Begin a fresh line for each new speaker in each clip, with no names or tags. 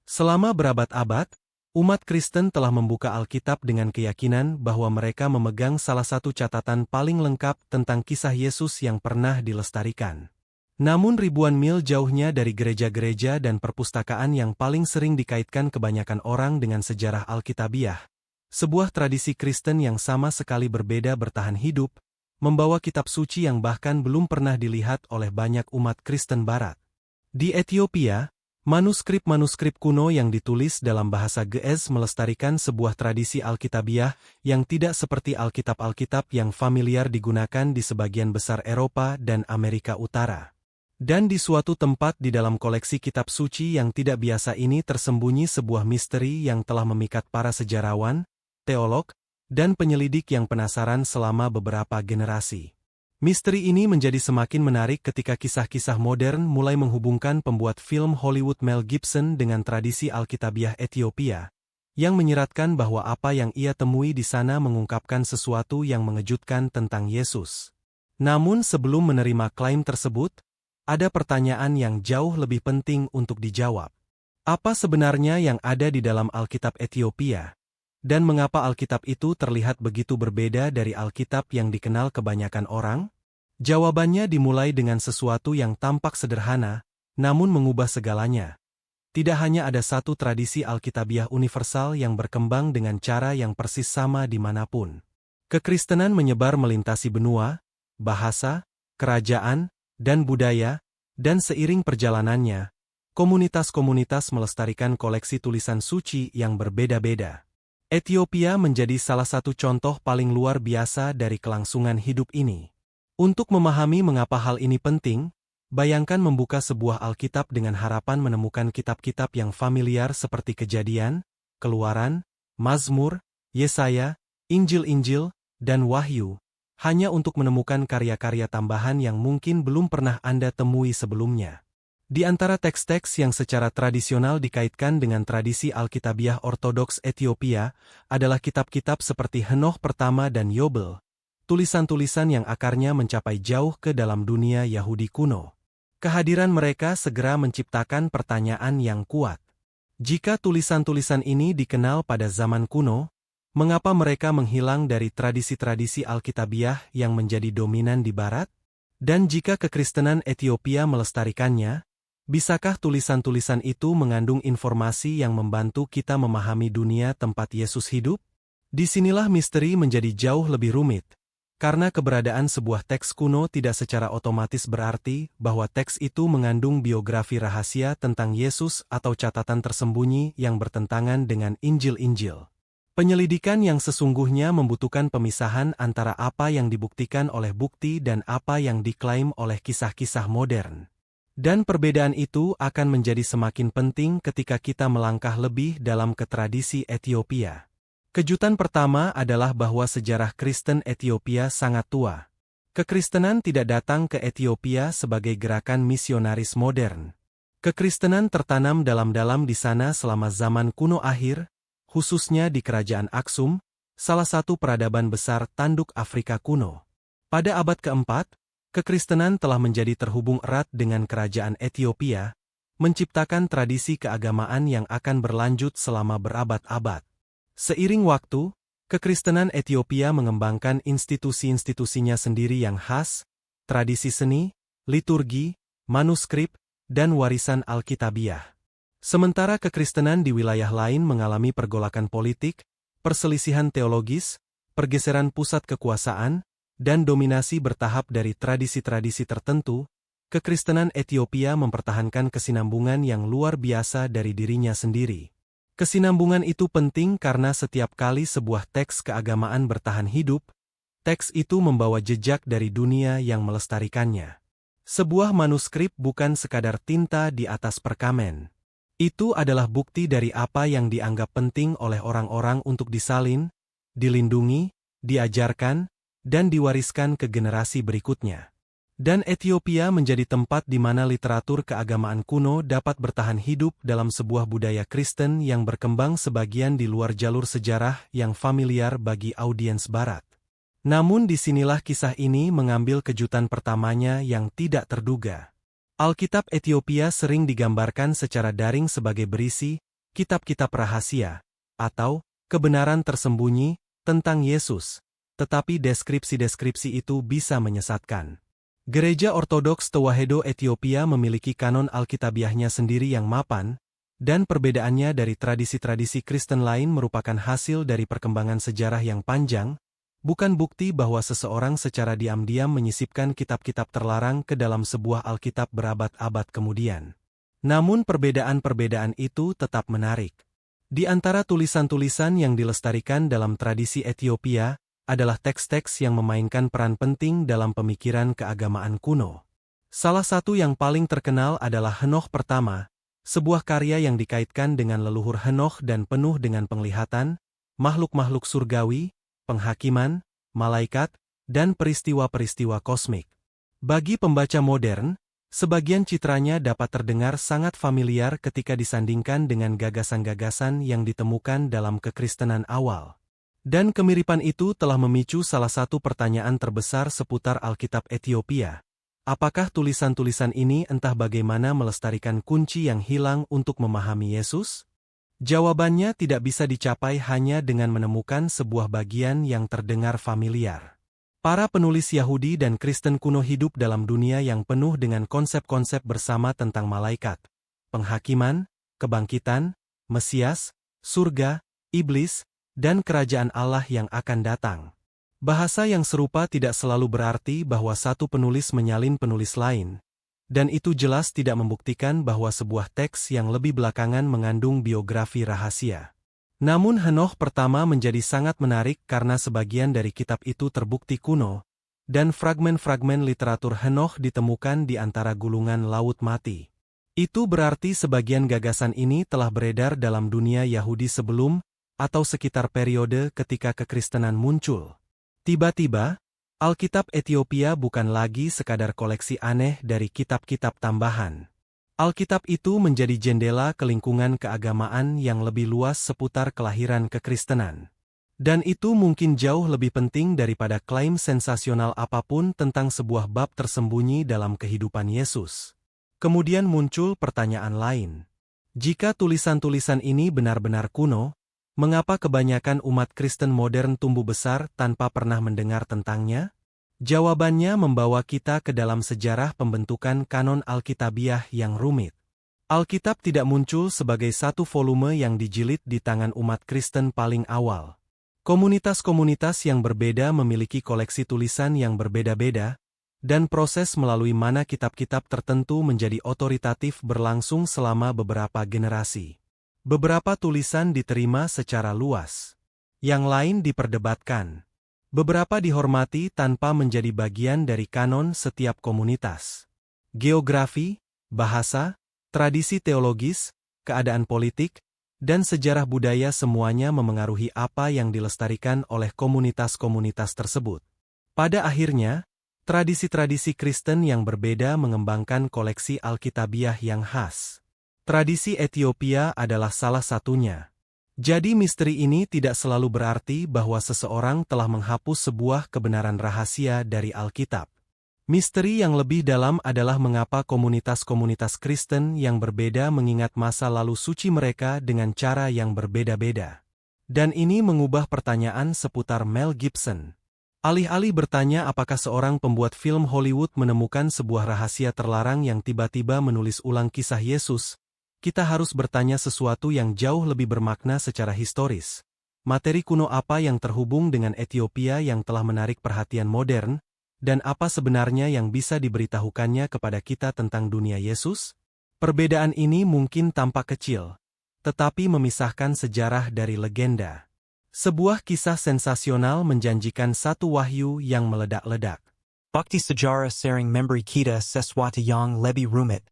Selama berabad-abad, umat Kristen telah membuka Alkitab dengan keyakinan bahwa mereka memegang salah satu catatan paling lengkap tentang kisah Yesus yang pernah dilestarikan. Namun ribuan mil jauhnya dari gereja-gereja dan perpustakaan yang paling sering dikaitkan kebanyakan orang dengan sejarah Alkitabiah, sebuah tradisi Kristen yang sama sekali berbeda bertahan hidup, membawa kitab suci yang bahkan belum pernah dilihat oleh banyak umat Kristen Barat. Di Ethiopia, manuskrip-manuskrip kuno yang ditulis dalam bahasa Ge'ez melestarikan sebuah tradisi Alkitabiah yang tidak seperti Alkitab-Alkitab yang familiar digunakan di sebagian besar Eropa dan Amerika Utara. Dan di suatu tempat di dalam koleksi kitab suci yang tidak biasa ini tersembunyi sebuah misteri yang telah memikat para sejarawan, teolog, dan penyelidik yang penasaran selama beberapa generasi. Misteri ini menjadi semakin menarik ketika kisah-kisah modern mulai menghubungkan pembuat film Hollywood Mel Gibson dengan tradisi Alkitabiah Ethiopia, yang menyiratkan bahwa apa yang ia temui di sana mengungkapkan sesuatu yang mengejutkan tentang Yesus. Namun sebelum menerima klaim tersebut, ada pertanyaan yang jauh lebih penting untuk dijawab. Apa sebenarnya yang ada di dalam Alkitab Ethiopia? Dan mengapa Alkitab itu terlihat begitu berbeda dari Alkitab yang dikenal kebanyakan orang? Jawabannya dimulai dengan sesuatu yang tampak sederhana, namun mengubah segalanya. Tidak hanya ada satu tradisi Alkitabiah universal yang berkembang dengan cara yang persis sama dimanapun. Kekristenan menyebar melintasi benua, bahasa, kerajaan, dan budaya, dan seiring perjalanannya, komunitas-komunitas melestarikan koleksi tulisan suci yang berbeda-beda. Ethiopia menjadi salah satu contoh paling luar biasa dari kelangsungan hidup ini. Untuk memahami mengapa hal ini penting, bayangkan membuka sebuah Alkitab dengan harapan menemukan kitab-kitab yang familiar seperti Kejadian, Keluaran, Mazmur, Yesaya, Injil-Injil, dan Wahyu, hanya untuk menemukan karya-karya tambahan yang mungkin belum pernah Anda temui sebelumnya. Di antara teks-teks yang secara tradisional dikaitkan dengan tradisi Alkitabiah Ortodoks Ethiopia adalah kitab-kitab seperti Henoh Pertama dan Yobel, tulisan-tulisan yang akarnya mencapai jauh ke dalam dunia Yahudi kuno. Kehadiran mereka segera menciptakan pertanyaan yang kuat. Jika tulisan-tulisan ini dikenal pada zaman kuno, mengapa mereka menghilang dari tradisi-tradisi Alkitabiah yang menjadi dominan di Barat? Dan jika kekristenan Ethiopia melestarikannya, bisakah tulisan-tulisan itu mengandung informasi yang membantu kita memahami dunia tempat Yesus hidup? Disinilah misteri menjadi jauh lebih rumit, karena keberadaan sebuah teks kuno tidak secara otomatis berarti bahwa teks itu mengandung biografi rahasia tentang Yesus atau catatan tersembunyi yang bertentangan dengan Injil-Injil. Penyelidikan yang sesungguhnya membutuhkan pemisahan antara apa yang dibuktikan oleh bukti dan apa yang diklaim oleh kisah-kisah modern. Dan perbedaan itu akan menjadi semakin penting ketika kita melangkah lebih dalam ke tradisi Ethiopia. Kejutan pertama adalah bahwa sejarah Kristen Ethiopia sangat tua. Kekristenan tidak datang ke Ethiopia sebagai gerakan misionaris modern. Kekristenan tertanam dalam-dalam di sana selama zaman kuno akhir, khususnya di Kerajaan Aksum, salah satu peradaban besar tanduk Afrika kuno. Pada abad keempat, kekristenan telah menjadi terhubung erat dengan kerajaan Ethiopia, menciptakan tradisi keagamaan yang akan berlanjut selama berabad-abad. Seiring waktu, kekristenan Ethiopia mengembangkan institusi-institusinya sendiri yang khas, tradisi seni, liturgi, manuskrip, dan warisan Alkitabiah. Sementara kekristenan di wilayah lain mengalami pergolakan politik, perselisihan teologis, pergeseran pusat kekuasaan, dan dominasi bertahap dari tradisi-tradisi tertentu, kekristenan Ethiopia mempertahankan kesinambungan yang luar biasa dari dirinya sendiri. Kesinambungan itu penting karena setiap kali sebuah teks keagamaan bertahan hidup, teks itu membawa jejak dari dunia yang melestarikannya. Sebuah manuskrip bukan sekadar tinta di atas perkamen. Itu adalah bukti dari apa yang dianggap penting oleh orang-orang untuk disalin, dilindungi, diajarkan, dan diwariskan ke generasi berikutnya. Dan Ethiopia menjadi tempat di mana literatur keagamaan kuno dapat bertahan hidup dalam sebuah budaya Kristen yang berkembang sebagian di luar jalur sejarah yang familiar bagi audiens Barat. Namun disinilah kisah ini mengambil kejutan pertamanya yang tidak terduga. Alkitab Ethiopia sering digambarkan secara daring sebagai berisi kitab-kitab rahasia, atau kebenaran tersembunyi tentang Yesus. Tetapi deskripsi-deskripsi itu bisa menyesatkan. Gereja Ortodoks Tewahedo Ethiopia memiliki kanon Alkitabiahnya sendiri yang mapan, dan perbedaannya dari tradisi-tradisi Kristen lain merupakan hasil dari perkembangan sejarah yang panjang, bukan bukti bahwa seseorang secara diam-diam menyisipkan kitab-kitab terlarang ke dalam sebuah Alkitab berabad-abad kemudian. Namun perbedaan-perbedaan itu tetap menarik. Di antara tulisan-tulisan yang dilestarikan dalam tradisi Ethiopia, adalah teks-teks yang memainkan peran penting dalam pemikiran keagamaan kuno. Salah satu yang paling terkenal adalah Henoch Pertama, sebuah karya yang dikaitkan dengan leluhur Henoch dan penuh dengan penglihatan, makhluk-makhluk surgawi, penghakiman, malaikat, dan peristiwa-peristiwa kosmik. Bagi pembaca modern, sebagian citranya dapat terdengar sangat familiar ketika disandingkan dengan gagasan-gagasan yang ditemukan dalam kekristenan awal. Dan kemiripan itu telah memicu salah satu pertanyaan terbesar seputar Alkitab Ethiopia. Apakah tulisan-tulisan ini entah bagaimana melestarikan kunci yang hilang untuk memahami Yesus? Jawabannya tidak bisa dicapai hanya dengan menemukan sebuah bagian yang terdengar familiar. Para penulis Yahudi dan Kristen kuno hidup dalam dunia yang penuh dengan konsep-konsep bersama tentang malaikat, penghakiman, kebangkitan, Mesias, surga, iblis, dan kerajaan Allah yang akan datang. Bahasa yang serupa tidak selalu berarti bahwa satu penulis menyalin penulis lain, dan itu jelas tidak membuktikan bahwa sebuah teks yang lebih belakangan mengandung biografi rahasia. Namun Henoch Pertama menjadi sangat menarik karena sebagian dari kitab itu terbukti kuno, dan fragmen-fragmen literatur Henoch ditemukan di antara gulungan laut mati. Itu berarti sebagian gagasan ini telah beredar dalam dunia Yahudi sebelum atau sekitar periode ketika kekristenan muncul. Tiba-tiba, Alkitab Ethiopia bukan lagi sekadar koleksi aneh dari kitab-kitab tambahan. Alkitab itu menjadi jendela ke lingkungan keagamaan yang lebih luas seputar kelahiran kekristenan. Dan itu mungkin jauh lebih penting daripada klaim sensasional apapun tentang sebuah bab tersembunyi dalam kehidupan Yesus. Kemudian muncul pertanyaan lain. Jika tulisan-tulisan ini benar-benar kuno, mengapa kebanyakan umat Kristen modern tumbuh besar tanpa pernah mendengar tentangnya? Jawabannya membawa kita ke dalam sejarah pembentukan kanon Alkitabiah yang rumit. Alkitab tidak muncul sebagai satu volume yang dijilid di tangan umat Kristen paling awal. Komunitas-komunitas yang berbeda memiliki koleksi tulisan yang berbeda-beda, dan proses melalui mana kitab-kitab tertentu menjadi otoritatif berlangsung selama beberapa generasi. Beberapa tulisan diterima secara luas. Yang lain diperdebatkan. Beberapa dihormati tanpa menjadi bagian dari kanon setiap komunitas. Geografi, bahasa, tradisi teologis, keadaan politik, dan sejarah budaya semuanya memengaruhi apa yang dilestarikan oleh komunitas-komunitas tersebut. Pada akhirnya, tradisi-tradisi Kristen yang berbeda mengembangkan koleksi Alkitabiah yang khas. Tradisi Ethiopia adalah salah satunya. Jadi misteri ini tidak selalu berarti bahwa seseorang telah menghapus sebuah kebenaran rahasia dari Alkitab. Misteri yang lebih dalam adalah mengapa komunitas-komunitas Kristen yang berbeda mengingat masa lalu suci mereka dengan cara yang berbeda-beda. Dan ini mengubah pertanyaan seputar Mel Gibson. Alih-alih bertanya apakah seorang pembuat film Hollywood menemukan sebuah rahasia terlarang yang tiba-tiba menulis ulang kisah Yesus, kita harus bertanya sesuatu yang jauh lebih bermakna secara historis. Materi kuno apa yang terhubung dengan Ethiopia yang telah menarik perhatian modern, dan apa sebenarnya yang bisa diberitahukannya kepada kita tentang dunia Yesus? Perbedaan ini mungkin tampak kecil, tetapi memisahkan sejarah dari legenda. Sebuah kisah sensasional menjanjikan satu wahyu yang meledak-ledak.
Bhakti Sejarah Sering Memberi Kita Sesuatu Yang Lebih Rumit.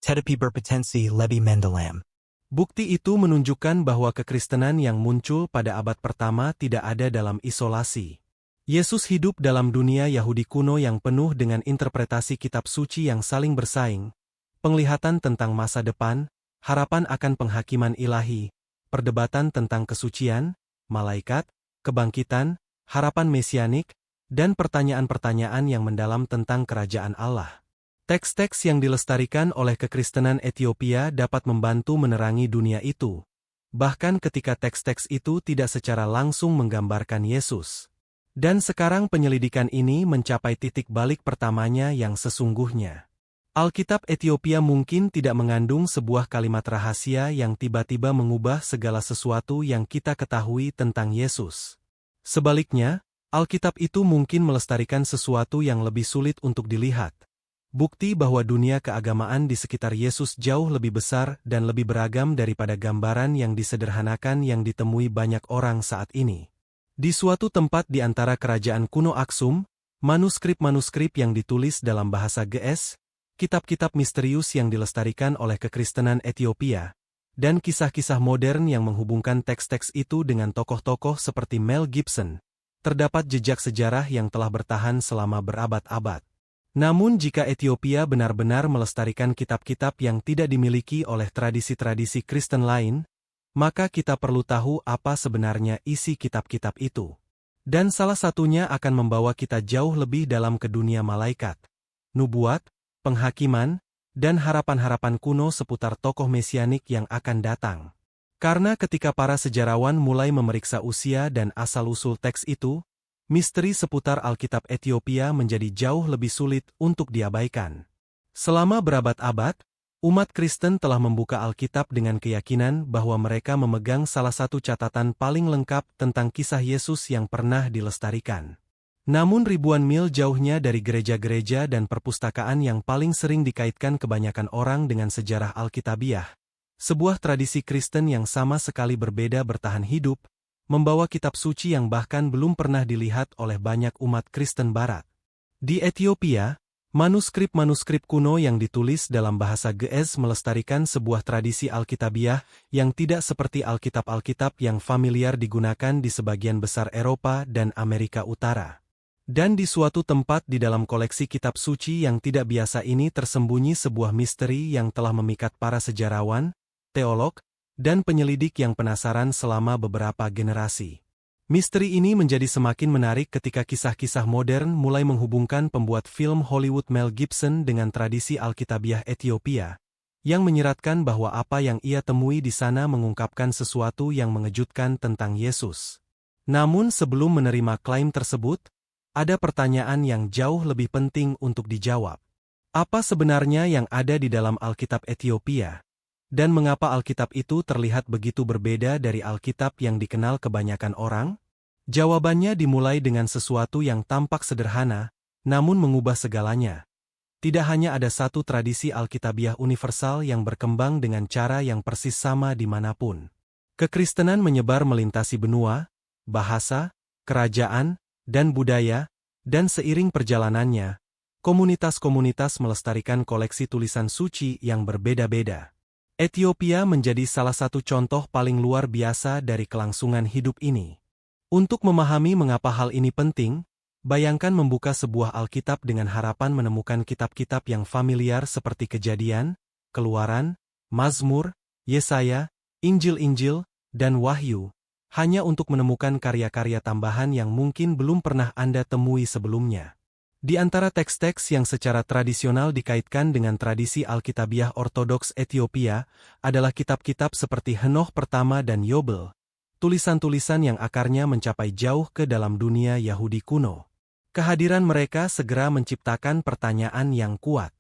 Tetapi Berpotensi Lebih Mendalam.
Bukti itu menunjukkan bahwa kekristenan yang muncul pada abad pertama tidak ada dalam isolasi. Yesus hidup dalam dunia Yahudi kuno yang penuh dengan interpretasi kitab suci yang saling bersaing, penglihatan tentang masa depan, harapan akan penghakiman ilahi, perdebatan tentang kesucian, malaikat, kebangkitan, harapan mesianik, dan pertanyaan-pertanyaan yang mendalam tentang kerajaan Allah. Teks-teks yang dilestarikan oleh kekristenan Ethiopia dapat membantu menerangi dunia itu, bahkan ketika teks-teks itu tidak secara langsung menggambarkan Yesus. Dan sekarang penyelidikan ini mencapai titik balik pertamanya yang sesungguhnya. Alkitab Etiopia mungkin tidak mengandung sebuah kalimat rahasia yang tiba-tiba mengubah segala sesuatu yang kita ketahui tentang Yesus. Sebaliknya, Alkitab itu mungkin melestarikan sesuatu yang lebih sulit untuk dilihat. Bukti bahwa dunia keagamaan di sekitar Yesus jauh lebih besar dan lebih beragam daripada gambaran yang disederhanakan yang ditemui banyak orang saat ini. Di suatu tempat di antara kerajaan kuno Aksum, manuskrip-manuskrip yang ditulis dalam bahasa Ge'ez, kitab-kitab misterius yang dilestarikan oleh kekristenan Etiopia, dan kisah-kisah modern yang menghubungkan teks-teks itu dengan tokoh-tokoh seperti Mel Gibson, terdapat jejak sejarah yang telah bertahan selama berabad-abad. Namun jika Etiopia benar-benar melestarikan kitab-kitab yang tidak dimiliki oleh tradisi-tradisi Kristen lain, maka kita perlu tahu apa sebenarnya isi kitab-kitab itu. Dan salah satunya akan membawa kita jauh lebih dalam ke dunia malaikat, nubuat, penghakiman, dan harapan-harapan kuno seputar tokoh mesianik yang akan datang. Karena ketika para sejarawan mulai memeriksa usia dan asal-usul teks itu, misteri seputar Alkitab Etiopia menjadi jauh lebih sulit untuk diabaikan. Selama berabad-abad, umat Kristen telah membuka Alkitab dengan keyakinan bahwa mereka memegang salah satu catatan paling lengkap tentang kisah Yesus yang pernah dilestarikan. Namun ribuan mil jauhnya dari gereja-gereja dan perpustakaan yang paling sering dikaitkan kebanyakan orang dengan sejarah Alkitabiah, sebuah tradisi Kristen yang sama sekali berbeda bertahan hidup, membawa kitab suci yang bahkan belum pernah dilihat oleh banyak umat Kristen Barat. Di Etiopia, manuskrip-manuskrip kuno yang ditulis dalam bahasa Ge'ez melestarikan sebuah tradisi Alkitabiah yang tidak seperti Alkitab-Alkitab yang familiar digunakan di sebagian besar Eropa dan Amerika Utara. Dan di suatu tempat di dalam koleksi kitab suci yang tidak biasa ini tersembunyi sebuah misteri yang telah memikat para sejarawan, teolog, dan penyelidik yang penasaran selama beberapa generasi. Misteri ini menjadi semakin menarik ketika kisah-kisah modern mulai menghubungkan pembuat film Hollywood Mel Gibson dengan tradisi Alkitabiah Etiopia, yang menyeratkan bahwa apa yang ia temui di sana mengungkapkan sesuatu yang mengejutkan tentang Yesus. Namun sebelum menerima klaim tersebut, ada pertanyaan yang jauh lebih penting untuk dijawab. Apa sebenarnya yang ada di dalam Alkitab Etiopia? Dan mengapa Alkitab itu terlihat begitu berbeda dari Alkitab yang dikenal kebanyakan orang? Jawabannya dimulai dengan sesuatu yang tampak sederhana, namun mengubah segalanya. Tidak hanya ada satu tradisi Alkitabiah universal yang berkembang dengan cara yang persis sama dimanapun. Kekristenan menyebar melintasi benua, bahasa, kerajaan, dan budaya, dan seiring perjalanannya, komunitas-komunitas melestarikan koleksi tulisan suci yang berbeda-beda. Etiopia menjadi salah satu contoh paling luar biasa dari kelangsungan hidup ini. Untuk memahami mengapa hal ini penting, bayangkan membuka sebuah Alkitab dengan harapan menemukan kitab-kitab yang familiar seperti Kejadian, Keluaran, Mazmur, Yesaya, Injil-Injil, dan Wahyu, hanya untuk menemukan karya-karya tambahan yang mungkin belum pernah Anda temui sebelumnya. Di antara teks-teks yang secara tradisional dikaitkan dengan tradisi Alkitabiah Ortodoks Etiopia adalah kitab-kitab seperti Henoch Pertama dan Yobel, tulisan-tulisan yang akarnya mencapai jauh ke dalam dunia Yahudi kuno. Kehadiran mereka segera menciptakan pertanyaan yang kuat.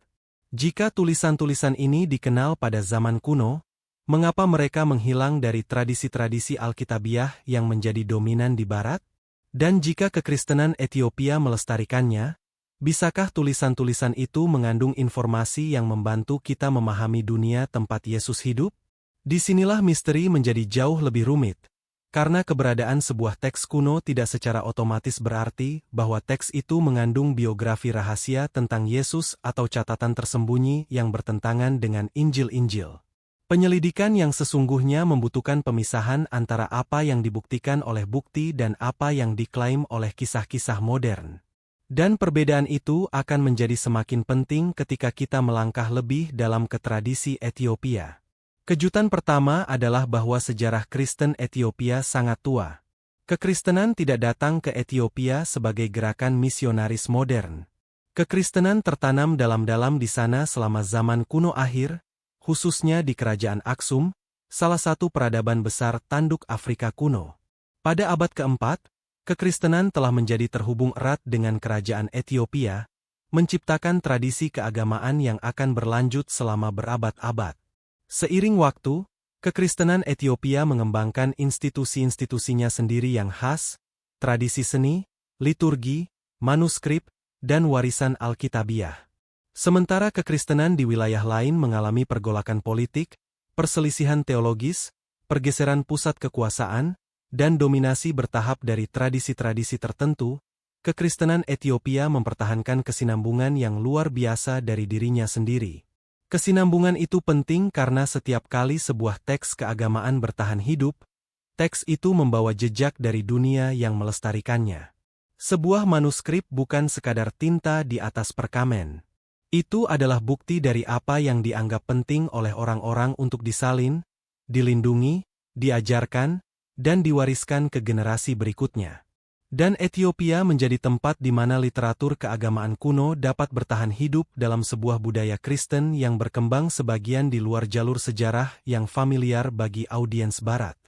Jika tulisan-tulisan ini dikenal pada zaman kuno, mengapa mereka menghilang dari tradisi-tradisi Alkitabiah yang menjadi dominan di Barat? Dan jika kekristenan Etiopia melestarikannya, bisakah tulisan-tulisan itu mengandung informasi yang membantu kita memahami dunia tempat Yesus hidup? Disinilah misteri menjadi jauh lebih rumit, karena keberadaan sebuah teks kuno tidak secara otomatis berarti bahwa teks itu mengandung biografi rahasia tentang Yesus atau catatan tersembunyi yang bertentangan dengan Injil-Injil. Penyelidikan yang sesungguhnya membutuhkan pemisahan antara apa yang dibuktikan oleh bukti dan apa yang diklaim oleh kisah-kisah modern. Dan perbedaan itu akan menjadi semakin penting ketika kita melangkah lebih dalam ke tradisi Etiopia. Kejutan pertama adalah bahwa sejarah Kristen Etiopia sangat tua. Kekristenan tidak datang ke Etiopia sebagai gerakan misionaris modern. Kekristenan tertanam dalam-dalam di sana selama zaman kuno akhir, khususnya di kerajaan Aksum, salah satu peradaban besar tanduk Afrika kuno. Pada abad keempat, kekristenan telah menjadi terhubung erat dengan kerajaan Ethiopia, menciptakan tradisi keagamaan yang akan berlanjut selama berabad-abad. Seiring waktu, kekristenan Ethiopia mengembangkan institusi-institusinya sendiri yang khas, tradisi seni, liturgi, manuskrip, dan warisan Alkitabiah. Sementara kekristenan di wilayah lain mengalami pergolakan politik, perselisihan teologis, pergeseran pusat kekuasaan, dan dominasi bertahap dari tradisi-tradisi tertentu, kekristenan Ethiopia mempertahankan kesinambungan yang luar biasa dari dirinya sendiri. Kesinambungan itu penting karena setiap kali sebuah teks keagamaan bertahan hidup, teks itu membawa jejak dari dunia yang melestarikannya. Sebuah manuskrip bukan sekadar tinta di atas perkamen. Itu adalah bukti dari apa yang dianggap penting oleh orang-orang untuk disalin, dilindungi, diajarkan, dan diwariskan ke generasi berikutnya. Dan Ethiopia menjadi tempat di mana literatur keagamaan kuno dapat bertahan hidup dalam sebuah budaya Kristen yang berkembang sebagian di luar jalur sejarah yang familiar bagi audiens Barat.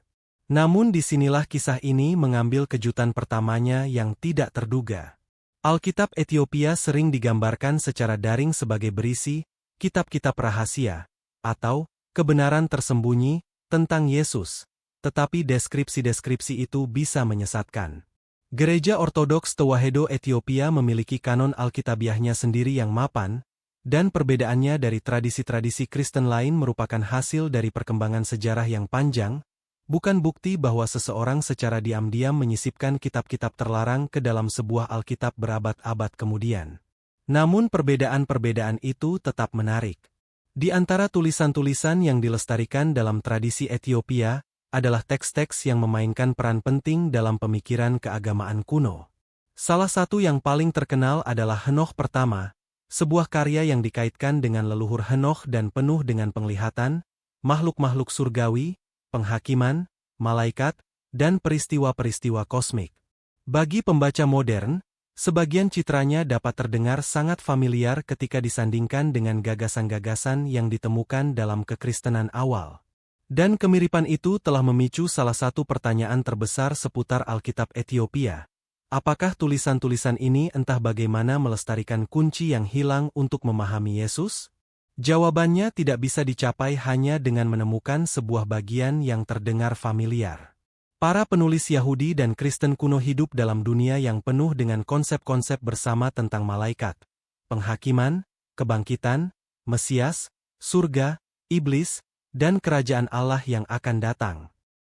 Namun disinilah kisah ini mengambil kejutan pertamanya yang tidak terduga. Alkitab Ethiopia sering digambarkan secara daring sebagai berisi kitab-kitab rahasia, atau kebenaran tersembunyi tentang Yesus, tetapi deskripsi-deskripsi itu bisa menyesatkan. Gereja Ortodoks Tewahedo Ethiopia memiliki kanon Alkitabiahnya sendiri yang mapan, dan perbedaannya dari tradisi-tradisi Kristen lain merupakan hasil dari perkembangan sejarah yang panjang, bukan bukti bahwa seseorang secara diam-diam menyisipkan kitab-kitab terlarang ke dalam sebuah Alkitab berabad-abad kemudian. Namun perbedaan-perbedaan itu tetap menarik. Di antara tulisan-tulisan yang dilestarikan dalam tradisi Ethiopia, adalah teks-teks yang memainkan peran penting dalam pemikiran keagamaan kuno. Salah satu yang paling terkenal adalah Henokh Pertama, sebuah karya yang dikaitkan dengan leluhur Henokh dan penuh dengan penglihatan, makhluk-makhluk surgawi, penghakiman, malaikat, dan peristiwa-peristiwa kosmik. Bagi pembaca modern, sebagian citranya dapat terdengar sangat familiar ketika disandingkan dengan gagasan-gagasan yang ditemukan dalam kekristenan awal. Dan kemiripan itu telah memicu salah satu pertanyaan terbesar seputar Alkitab Ethiopia. Apakah tulisan-tulisan ini entah bagaimana melestarikan kunci yang hilang untuk memahami Yesus? Jawabannya tidak bisa dicapai hanya dengan menemukan sebuah bagian yang terdengar familiar. Para penulis Yahudi dan Kristen kuno hidup dalam dunia yang penuh dengan konsep-konsep bersama tentang malaikat, penghakiman, kebangkitan, Mesias, surga, iblis, dan kerajaan Allah yang akan datang.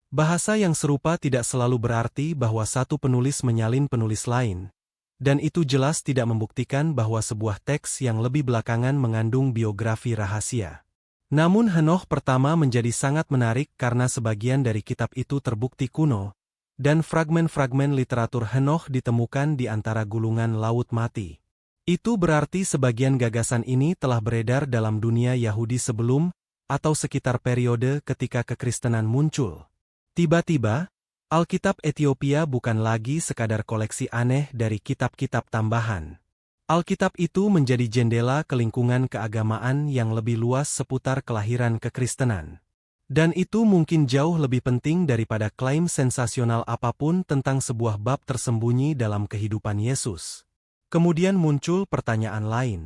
Bahasa yang serupa tidak selalu berarti bahwa satu penulis menyalin penulis lain, dan itu jelas tidak membuktikan bahwa sebuah teks yang lebih belakangan mengandung biografi rahasia. Namun Henokh Pertama menjadi sangat menarik karena sebagian dari kitab itu terbukti kuno, dan fragmen-fragmen literatur Henokh ditemukan di antara gulungan laut mati. Itu berarti sebagian gagasan ini telah beredar dalam dunia Yahudi sebelum atau sekitar periode ketika kekristenan muncul. Tiba-tiba, Alkitab Ethiopia bukan lagi sekadar koleksi aneh dari kitab-kitab tambahan. Alkitab itu menjadi jendela ke lingkungan keagamaan yang lebih luas seputar kelahiran kekristenan. Dan itu mungkin jauh lebih penting daripada klaim sensasional apapun tentang sebuah bab tersembunyi dalam kehidupan Yesus. Kemudian muncul pertanyaan lain.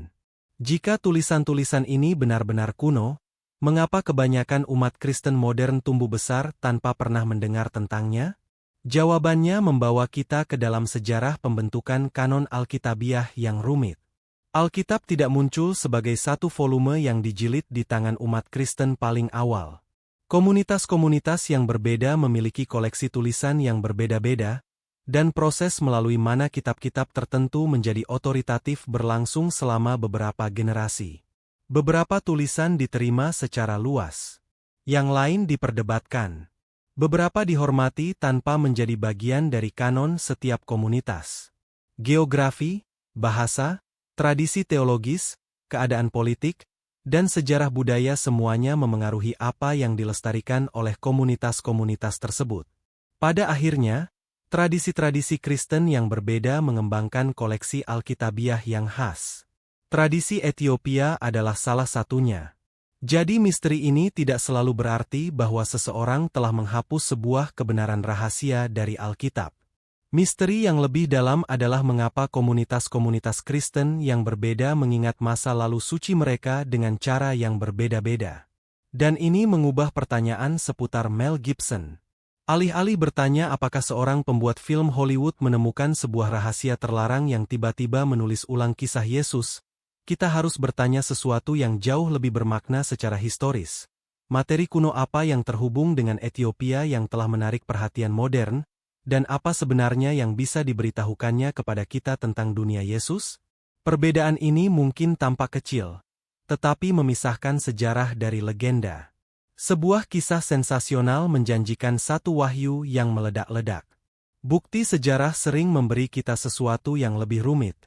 Jika tulisan-tulisan ini benar-benar kuno, mengapa kebanyakan umat Kristen modern tumbuh besar tanpa pernah mendengar tentangnya? Jawabannya membawa kita ke dalam sejarah pembentukan kanon Alkitabiah yang rumit. Alkitab tidak muncul sebagai satu volume yang dijilid di tangan umat Kristen paling awal. Komunitas-komunitas yang berbeda memiliki koleksi tulisan yang berbeda-beda, dan proses melalui mana kitab-kitab tertentu menjadi otoritatif berlangsung selama beberapa generasi. Beberapa tulisan diterima secara luas. Yang lain diperdebatkan. Beberapa dihormati tanpa menjadi bagian dari kanon setiap komunitas. Geografi, bahasa, tradisi teologis, keadaan politik, dan sejarah budaya semuanya memengaruhi apa yang dilestarikan oleh komunitas-komunitas tersebut. Pada akhirnya, tradisi-tradisi Kristen yang berbeda mengembangkan koleksi Alkitabiah yang khas. Tradisi Ethiopia adalah salah satunya. Jadi misteri ini tidak selalu berarti bahwa seseorang telah menghapus sebuah kebenaran rahasia dari Alkitab. Misteri yang lebih dalam adalah mengapa komunitas-komunitas Kristen yang berbeda mengingat masa lalu suci mereka dengan cara yang berbeda-beda. Dan ini mengubah pertanyaan seputar Mel Gibson. Alih-alih bertanya apakah seorang pembuat film Hollywood menemukan sebuah rahasia terlarang yang tiba-tiba menulis ulang kisah Yesus, kita harus bertanya sesuatu yang jauh lebih bermakna secara historis. Materi kuno apa yang terhubung dengan Ethiopia yang telah menarik perhatian modern, dan apa sebenarnya yang bisa diberitahukannya kepada kita tentang dunia Yesus? Perbedaan ini mungkin tampak kecil, tetapi memisahkan sejarah dari legenda. Sebuah kisah sensasional menjanjikan satu wahyu yang meledak-ledak. Bukti sejarah sering memberi kita sesuatu yang lebih rumit,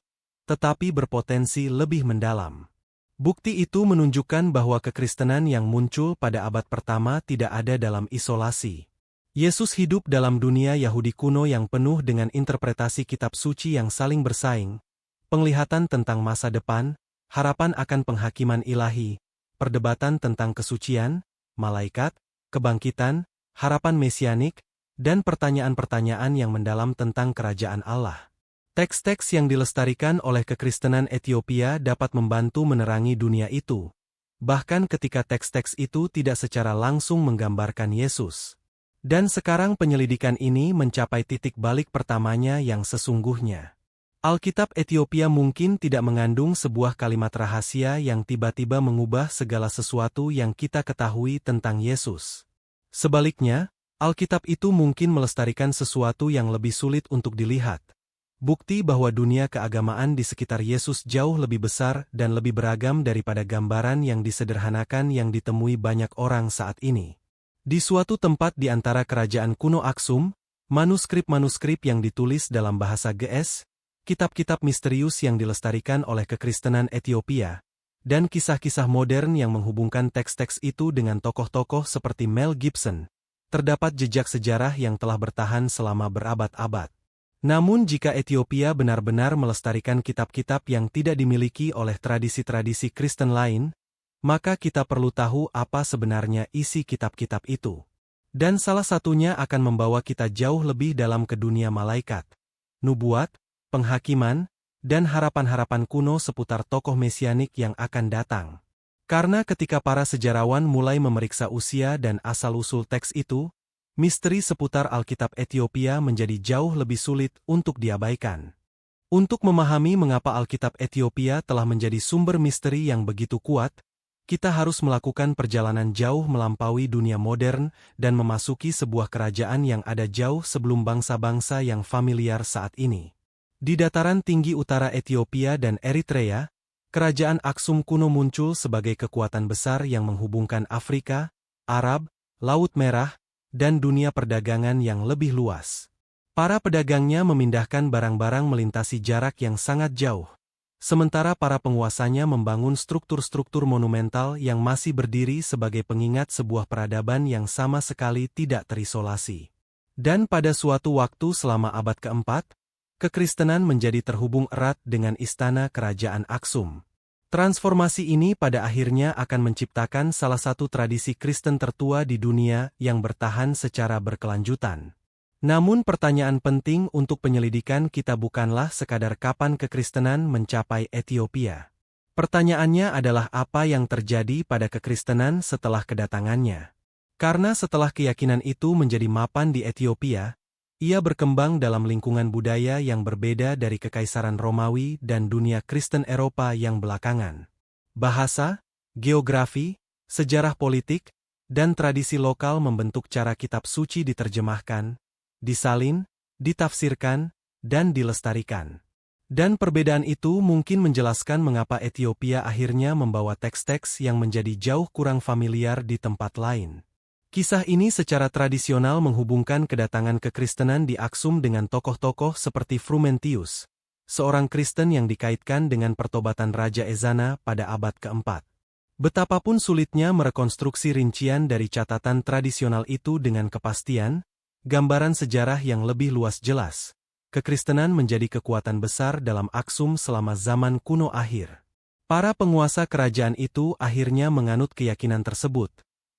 tetapi berpotensi lebih mendalam. Bukti itu menunjukkan bahwa kekristenan yang muncul pada abad pertama tidak ada dalam isolasi. Yesus hidup dalam dunia Yahudi kuno yang penuh dengan interpretasi kitab suci yang saling bersaing, penglihatan tentang masa depan, harapan akan penghakiman ilahi, perdebatan tentang kesucian, malaikat, kebangkitan, harapan mesianik, dan pertanyaan-pertanyaan yang mendalam tentang kerajaan Allah. Teks-teks yang dilestarikan oleh kekristenan Ethiopia dapat membantu menerangi dunia itu, bahkan ketika teks-teks itu tidak secara langsung menggambarkan Yesus. Dan sekarang penyelidikan ini mencapai titik balik pertamanya yang sesungguhnya. Alkitab Ethiopia mungkin tidak mengandung sebuah kalimat rahasia yang tiba-tiba mengubah segala sesuatu yang kita ketahui tentang Yesus. Sebaliknya, Alkitab itu mungkin melestarikan sesuatu yang lebih sulit untuk dilihat. Bukti bahwa dunia keagamaan di sekitar Yesus jauh lebih besar dan lebih beragam daripada gambaran yang disederhanakan yang ditemui banyak orang saat ini. Di suatu tempat di antara kerajaan kuno Aksum, manuskrip-manuskrip yang ditulis dalam bahasa Ge'ez, kitab-kitab misterius yang dilestarikan oleh kekristenan Ethiopia, dan kisah-kisah modern yang menghubungkan teks-teks itu dengan tokoh-tokoh seperti Mel Gibson, terdapat jejak sejarah yang telah bertahan selama berabad-abad. Namun jika Ethiopia benar-benar melestarikan kitab-kitab yang tidak dimiliki oleh tradisi-tradisi Kristen lain, maka kita perlu tahu apa sebenarnya isi kitab-kitab itu. Dan salah satunya akan membawa kita jauh lebih dalam ke dunia malaikat, nubuat, penghakiman, dan harapan-harapan kuno seputar tokoh mesianik yang akan datang. Karena ketika para sejarawan mulai memeriksa usia dan asal-usul teks itu, misteri seputar Alkitab Ethiopia menjadi jauh lebih sulit untuk diabaikan. Untuk memahami mengapa Alkitab Ethiopia telah menjadi sumber misteri yang begitu kuat, kita harus melakukan perjalanan jauh melampaui dunia modern dan memasuki sebuah kerajaan yang ada jauh sebelum bangsa-bangsa yang familiar saat ini. Di dataran tinggi utara Ethiopia dan Eritrea, kerajaan Aksum kuno muncul sebagai kekuatan besar yang menghubungkan Afrika, Arab, Laut Merah, dan dunia perdagangan yang lebih luas. Para pedagangnya memindahkan barang-barang melintasi jarak yang sangat jauh, sementara para penguasanya membangun struktur-struktur monumental yang masih berdiri sebagai pengingat sebuah peradaban yang sama sekali tidak terisolasi. Dan pada suatu waktu selama abad keempat, kekristenan menjadi terhubung erat dengan istana kerajaan Aksum. Transformasi ini pada akhirnya akan menciptakan salah satu tradisi Kristen tertua di dunia yang bertahan secara berkelanjutan. Namun pertanyaan penting untuk penyelidikan kita bukanlah sekadar kapan kekristenan mencapai Ethiopia. Pertanyaannya adalah apa yang terjadi pada kekristenan setelah kedatangannya. Karena setelah keyakinan itu menjadi mapan di Ethiopia, ia berkembang dalam lingkungan budaya yang berbeda dari Kekaisaran Romawi dan dunia Kristen Eropa yang belakangan. Bahasa, geografi, sejarah politik, dan tradisi lokal membentuk cara kitab suci diterjemahkan, disalin, ditafsirkan, dan dilestarikan. Dan perbedaan itu mungkin menjelaskan mengapa Ethiopia akhirnya membawa teks-teks yang menjadi jauh kurang familiar di tempat lain. Kisah ini secara tradisional menghubungkan kedatangan kekristenan di Aksum dengan tokoh-tokoh seperti Frumentius, seorang Kristen yang dikaitkan dengan pertobatan Raja Ezana pada abad keempat. Betapapun sulitnya merekonstruksi rincian dari catatan tradisional itu dengan kepastian, gambaran sejarah yang lebih luas jelas. Kekristenan menjadi kekuatan besar dalam Aksum selama zaman kuno akhir. Para penguasa kerajaan itu akhirnya menganut keyakinan tersebut,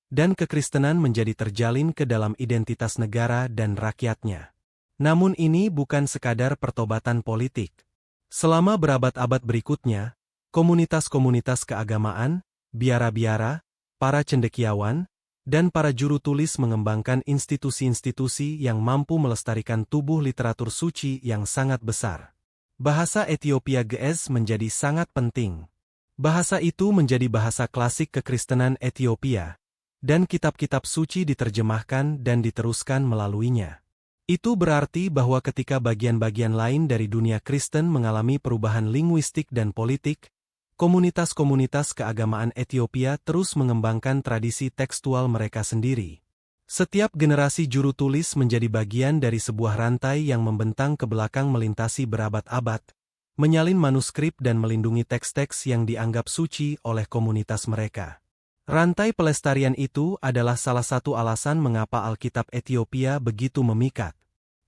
dan kekristenan menjadi terjalin ke dalam identitas negara dan rakyatnya. Namun ini bukan sekadar pertobatan politik. Selama berabad-abad berikutnya, komunitas-komunitas keagamaan, biara-biara, para cendekiawan, dan para juru tulis mengembangkan institusi-institusi yang mampu melestarikan tubuh literatur suci yang sangat besar. Bahasa Ethiopia Ge'ez menjadi sangat penting. Bahasa itu menjadi bahasa klasik kekristenan Ethiopia, dan kitab-kitab suci diterjemahkan dan diteruskan melaluinya. Itu berarti bahwa ketika bagian-bagian lain dari dunia Kristen mengalami perubahan linguistik dan politik, komunitas-komunitas keagamaan Ethiopia terus mengembangkan tradisi tekstual mereka sendiri. Setiap generasi juru tulis menjadi bagian dari sebuah rantai yang membentang ke belakang melintasi berabad-abad, menyalin manuskrip dan melindungi teks-teks yang dianggap suci oleh komunitas mereka. Rantai pelestarian itu adalah salah satu alasan mengapa Alkitab Ethiopia begitu memikat.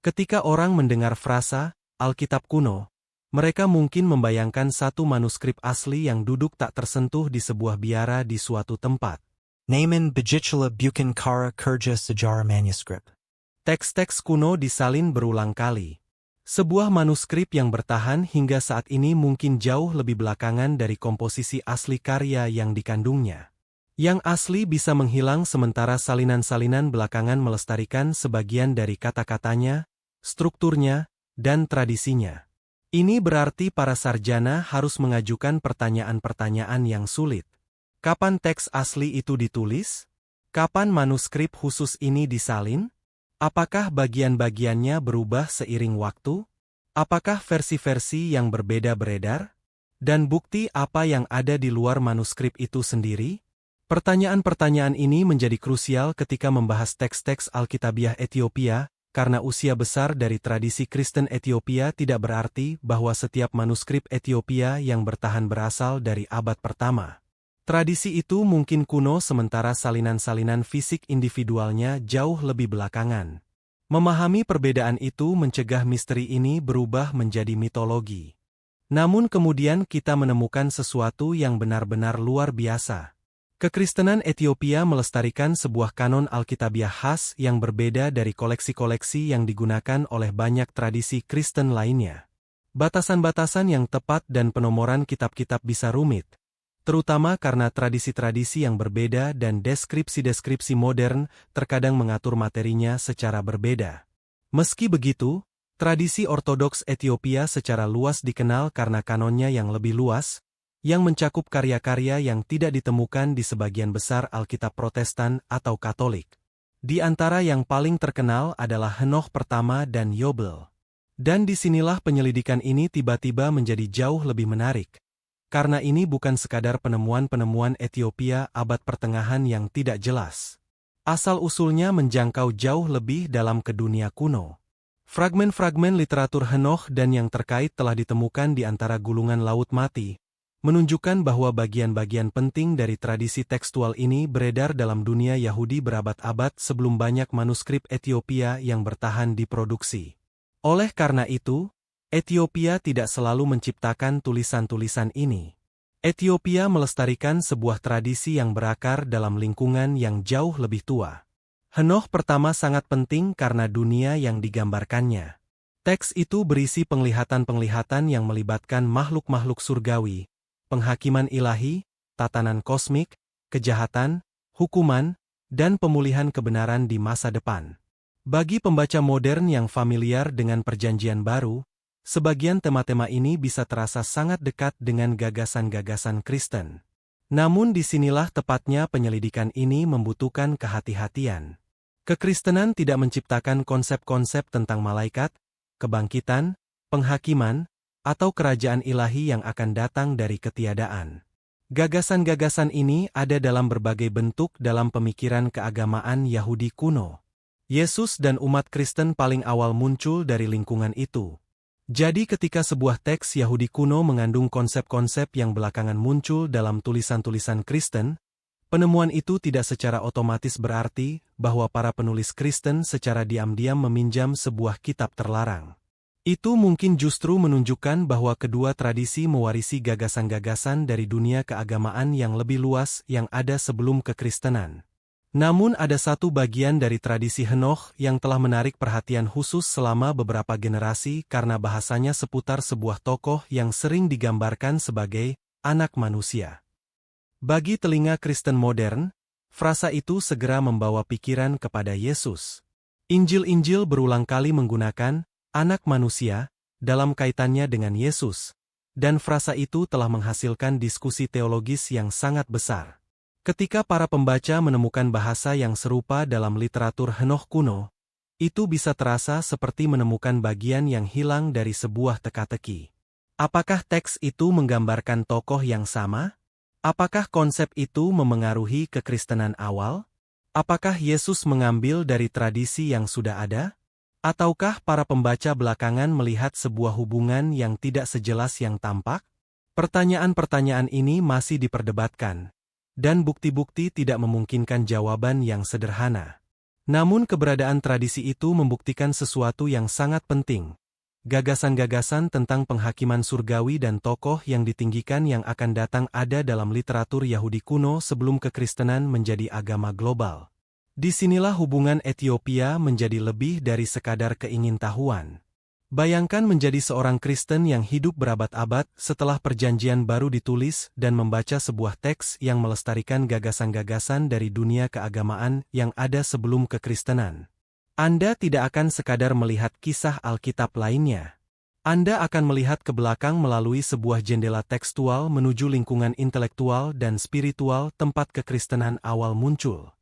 Ketika orang mendengar frasa Alkitab kuno, mereka mungkin membayangkan satu manuskrip asli yang duduk tak tersentuh di sebuah biara di suatu tempat.
Naaman Bajichala Buchan Kara Kerja Sejarah Manuscript.
Teks-teks kuno disalin berulang kali. Sebuah manuskrip yang bertahan hingga saat ini mungkin jauh lebih belakangan dari komposisi asli karya yang dikandungnya. Yang asli bisa menghilang sementara salinan-salinan belakangan melestarikan sebagian dari kata-katanya, strukturnya, dan tradisinya. Ini berarti para sarjana harus mengajukan pertanyaan-pertanyaan yang sulit. Kapan teks asli itu ditulis? Kapan manuskrip khusus ini disalin? Apakah bagian-bagiannya berubah seiring waktu? Apakah versi-versi yang berbeda beredar? Dan bukti apa yang ada di luar manuskrip itu sendiri? Pertanyaan-pertanyaan ini menjadi krusial ketika membahas teks-teks Alkitabiah Ethiopia, karena usia besar dari tradisi Kristen Ethiopia tidak berarti bahwa setiap manuskrip Ethiopia yang bertahan berasal dari abad pertama. Tradisi itu mungkin kuno sementara salinan-salinan fisik individualnya jauh lebih belakangan. Memahami perbedaan itu mencegah misteri ini berubah menjadi mitologi. Namun kemudian kita menemukan sesuatu yang benar-benar luar biasa. Kekristenan Ethiopia melestarikan sebuah kanon Alkitabiah khas yang berbeda dari koleksi-koleksi yang digunakan oleh banyak tradisi Kristen lainnya. Batasan-batasan yang tepat dan penomoran kitab-kitab bisa rumit, terutama karena tradisi-tradisi yang berbeda dan deskripsi-deskripsi modern terkadang mengatur materinya secara berbeda. Meski begitu, tradisi ortodoks Ethiopia secara luas dikenal karena kanonnya yang lebih luas, yang mencakup karya-karya yang tidak ditemukan di sebagian besar Alkitab Protestan atau Katolik. Di antara yang paling terkenal adalah Henoch pertama dan Yobel. Dan disinilah penyelidikan ini tiba-tiba menjadi jauh lebih menarik. Karena ini bukan sekadar penemuan-penemuan Ethiopia abad pertengahan yang tidak jelas. Asal-usulnya menjangkau jauh lebih dalam ke dunia kuno. Fragmen-fragmen literatur Henoch dan yang terkait telah ditemukan di antara gulungan Laut Mati, menunjukkan bahwa bagian-bagian penting dari tradisi tekstual ini beredar dalam dunia Yahudi berabad-abad sebelum banyak manuskrip Ethiopia yang bertahan diproduksi. Oleh karena itu, Ethiopia tidak selalu menciptakan tulisan-tulisan ini. Ethiopia melestarikan sebuah tradisi yang berakar dalam lingkungan yang jauh lebih tua. Henoch pertama sangat penting karena dunia yang digambarkannya. Teks itu berisi penglihatan-penglihatan yang melibatkan makhluk-makhluk surgawi, penghakiman ilahi, tatanan kosmik, kejahatan, hukuman, dan pemulihan kebenaran di masa depan. Bagi pembaca modern yang familiar dengan Perjanjian Baru, sebagian tema-tema ini bisa terasa sangat dekat dengan gagasan-gagasan Kristen. Namun disinilah tepatnya penyelidikan ini membutuhkan kehati-hatian. Kekristenan tidak menciptakan konsep-konsep tentang malaikat, kebangkitan, penghakiman, atau kerajaan ilahi yang akan datang dari ketiadaan. Gagasan-gagasan ini ada dalam berbagai bentuk dalam pemikiran keagamaan Yahudi kuno. Yesus dan umat Kristen paling awal muncul dari lingkungan itu. Jadi ketika sebuah teks Yahudi kuno mengandung konsep-konsep yang belakangan muncul dalam tulisan-tulisan Kristen, penemuan itu tidak secara otomatis berarti bahwa para penulis Kristen secara diam-diam meminjam sebuah kitab terlarang. Itu mungkin justru menunjukkan bahwa kedua tradisi mewarisi gagasan-gagasan dari dunia keagamaan yang lebih luas yang ada sebelum kekristenan. Namun ada satu bagian dari tradisi Henokh yang telah menarik perhatian khusus selama beberapa generasi karena bahasanya seputar sebuah tokoh yang sering digambarkan sebagai anak manusia. Bagi telinga Kristen modern, frasa itu segera membawa pikiran kepada Yesus. Injil-Injil berulang kali menggunakan anak manusia dalam kaitannya dengan Yesus, dan frasa itu telah menghasilkan diskusi teologis yang sangat besar. Ketika para pembaca menemukan bahasa yang serupa dalam literatur Henokh kuno, itu bisa terasa seperti menemukan bagian yang hilang dari sebuah teka-teki. Apakah teks itu menggambarkan tokoh yang sama? Apakah konsep itu memengaruhi kekristenan awal? Apakah Yesus mengambil dari tradisi yang sudah ada? Ataukah para pembaca belakangan melihat sebuah hubungan yang tidak sejelas yang tampak? Pertanyaan-pertanyaan ini masih diperdebatkan, dan bukti-bukti tidak memungkinkan jawaban yang sederhana. Namun keberadaan tradisi itu membuktikan sesuatu yang sangat penting. Gagasan-gagasan tentang penghakiman surgawi dan tokoh yang ditinggikan yang akan datang ada dalam literatur Yahudi kuno sebelum kekristenan menjadi agama global. Disinilah hubungan Ethiopia menjadi lebih dari sekadar keingintahuan. Bayangkan menjadi seorang Kristen yang hidup berabad-abad setelah Perjanjian Baru ditulis dan membaca sebuah teks yang melestarikan gagasan-gagasan dari dunia keagamaan yang ada sebelum kekristenan. Anda tidak akan sekadar melihat kisah Alkitab lainnya. Anda akan melihat ke belakang melalui sebuah jendela tekstual menuju lingkungan intelektual dan spiritual tempat kekristenan awal muncul.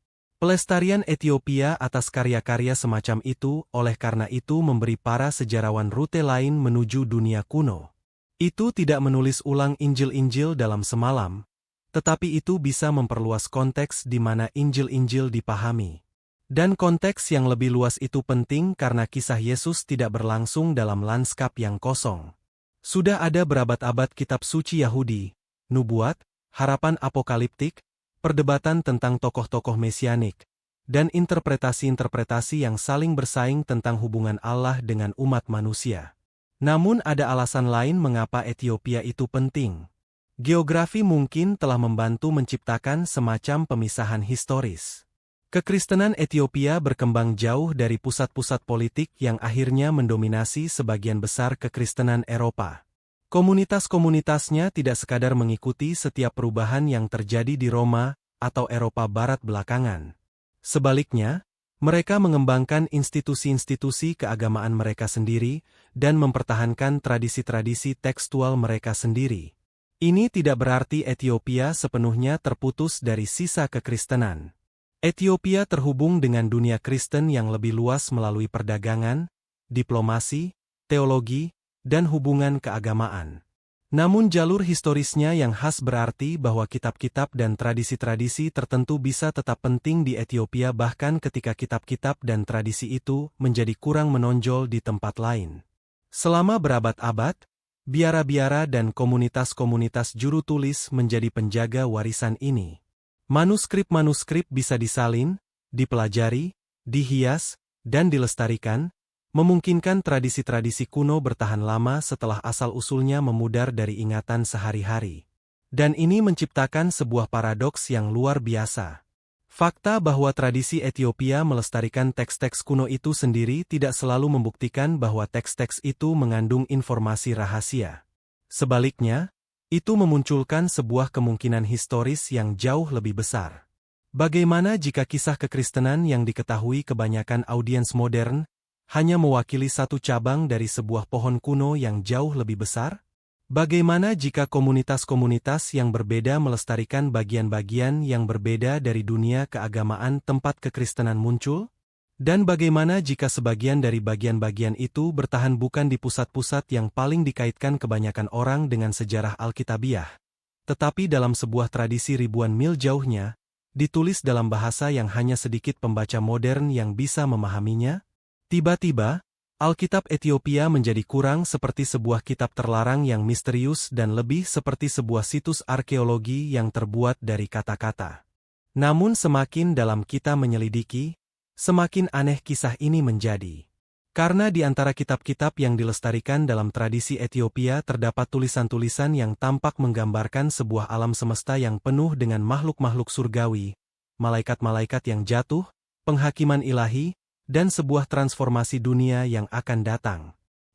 Pelestarian Ethiopia atas karya-karya semacam itu oleh karena itu memberi para sejarawan rute lain menuju dunia kuno. Itu tidak menulis ulang Injil-Injil dalam semalam, tetapi itu bisa memperluas konteks di mana Injil-Injil dipahami. Dan konteks yang lebih luas itu penting karena kisah Yesus tidak berlangsung dalam lanskap yang kosong. Sudah ada berabad-abad kitab suci Yahudi, nubuat, harapan apokaliptik, perdebatan tentang tokoh-tokoh mesianik, dan interpretasi-interpretasi yang saling bersaing tentang hubungan Allah dengan umat manusia. Namun ada alasan lain mengapa Ethiopia itu penting. Geografi mungkin telah membantu menciptakan semacam pemisahan historis. Kekristenan Ethiopia berkembang jauh dari pusat-pusat politik yang akhirnya mendominasi sebagian besar kekristenan Eropa. Komunitas-komunitasnya tidak sekadar mengikuti setiap perubahan yang terjadi di Roma atau Eropa Barat belakangan. Sebaliknya, mereka mengembangkan institusi-institusi keagamaan mereka sendiri dan mempertahankan tradisi-tradisi tekstual mereka sendiri. Ini tidak berarti Ethiopia sepenuhnya terputus dari sisa kekristenan. Ethiopia terhubung dengan dunia Kristen yang lebih luas melalui perdagangan, diplomasi, teologi, dan hubungan keagamaan. Namun jalur historisnya yang khas berarti bahwa kitab-kitab dan tradisi-tradisi tertentu bisa tetap penting di Ethiopia bahkan ketika kitab-kitab dan tradisi itu menjadi kurang menonjol di tempat lain. Selama berabad-abad, biara-biara dan komunitas-komunitas juru tulis menjadi penjaga warisan ini. Manuskrip-manuskrip bisa disalin, dipelajari, dihias, dan dilestarikan, memungkinkan tradisi-tradisi kuno bertahan lama setelah asal-usulnya memudar dari ingatan sehari-hari. Dan ini menciptakan sebuah paradoks yang luar biasa. Fakta bahwa tradisi Ethiopia melestarikan teks-teks kuno itu sendiri tidak selalu membuktikan bahwa teks-teks itu mengandung informasi rahasia. Sebaliknya, itu memunculkan sebuah kemungkinan historis yang jauh lebih besar. Bagaimana jika kisah kekristenan yang diketahui kebanyakan audiens modern hanya mewakili satu cabang dari sebuah pohon kuno yang jauh lebih besar? Bagaimana jika komunitas-komunitas yang berbeda melestarikan bagian-bagian yang berbeda dari dunia keagamaan tempat kekristenan muncul? Dan bagaimana jika sebagian dari bagian-bagian itu bertahan bukan di pusat-pusat yang paling dikaitkan kebanyakan orang dengan sejarah Alkitabiah, tetapi dalam sebuah tradisi ribuan mil jauhnya, ditulis dalam bahasa yang hanya sedikit pembaca modern yang bisa memahaminya? Tiba-tiba, Alkitab Ethiopia menjadi kurang seperti sebuah kitab terlarang yang misterius dan lebih seperti sebuah situs arkeologi yang terbuat dari kata-kata. Namun semakin dalam kita menyelidiki, semakin aneh kisah ini menjadi. Karena di antara kitab-kitab yang dilestarikan dalam tradisi Ethiopia terdapat tulisan-tulisan yang tampak menggambarkan sebuah alam semesta yang penuh dengan makhluk-makhluk surgawi, malaikat-malaikat yang jatuh, penghakiman ilahi, dan sebuah transformasi dunia yang akan datang.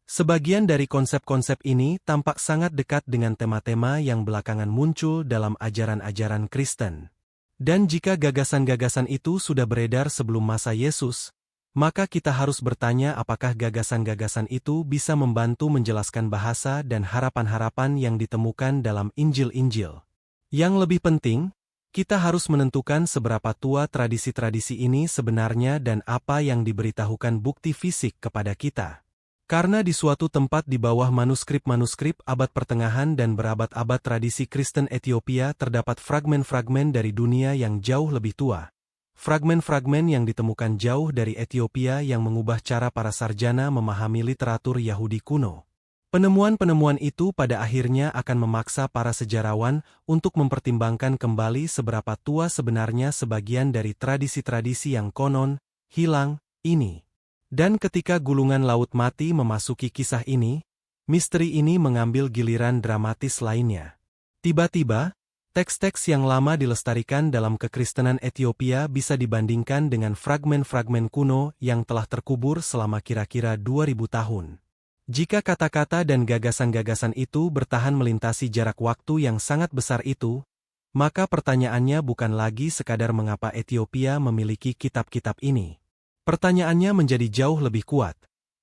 Sebagian dari konsep-konsep ini tampak sangat dekat dengan tema-tema yang belakangan muncul dalam ajaran-ajaran Kristen. Dan jika gagasan-gagasan itu sudah beredar sebelum masa Yesus, maka kita harus bertanya apakah gagasan-gagasan itu bisa membantu menjelaskan bahasa dan harapan-harapan yang ditemukan dalam Injil-Injil. Yang lebih penting, kita harus menentukan seberapa tua tradisi-tradisi ini sebenarnya dan apa yang diberitahukan bukti fisik kepada kita. Karena di suatu tempat di bawah manuskrip-manuskrip abad pertengahan dan berabad-abad tradisi Kristen Ethiopia terdapat fragmen-fragmen dari dunia yang jauh lebih tua. Fragmen-fragmen yang ditemukan jauh dari Ethiopia yang mengubah cara para sarjana memahami literatur Yahudi kuno. Penemuan-penemuan itu pada akhirnya akan memaksa para sejarawan untuk mempertimbangkan kembali seberapa tua sebenarnya sebagian dari tradisi-tradisi yang konon hilang ini. Dan ketika gulungan laut mati memasuki kisah ini, misteri ini mengambil giliran dramatis lainnya. Tiba-tiba, teks-teks yang lama dilestarikan dalam kekristenan Ethiopia bisa dibandingkan dengan fragmen-fragmen kuno yang telah terkubur selama kira-kira 2000 tahun. Jika kata-kata dan gagasan-gagasan itu bertahan melintasi jarak waktu yang sangat besar itu, maka pertanyaannya bukan lagi sekadar mengapa Ethiopia memiliki kitab-kitab ini. Pertanyaannya menjadi jauh lebih kuat.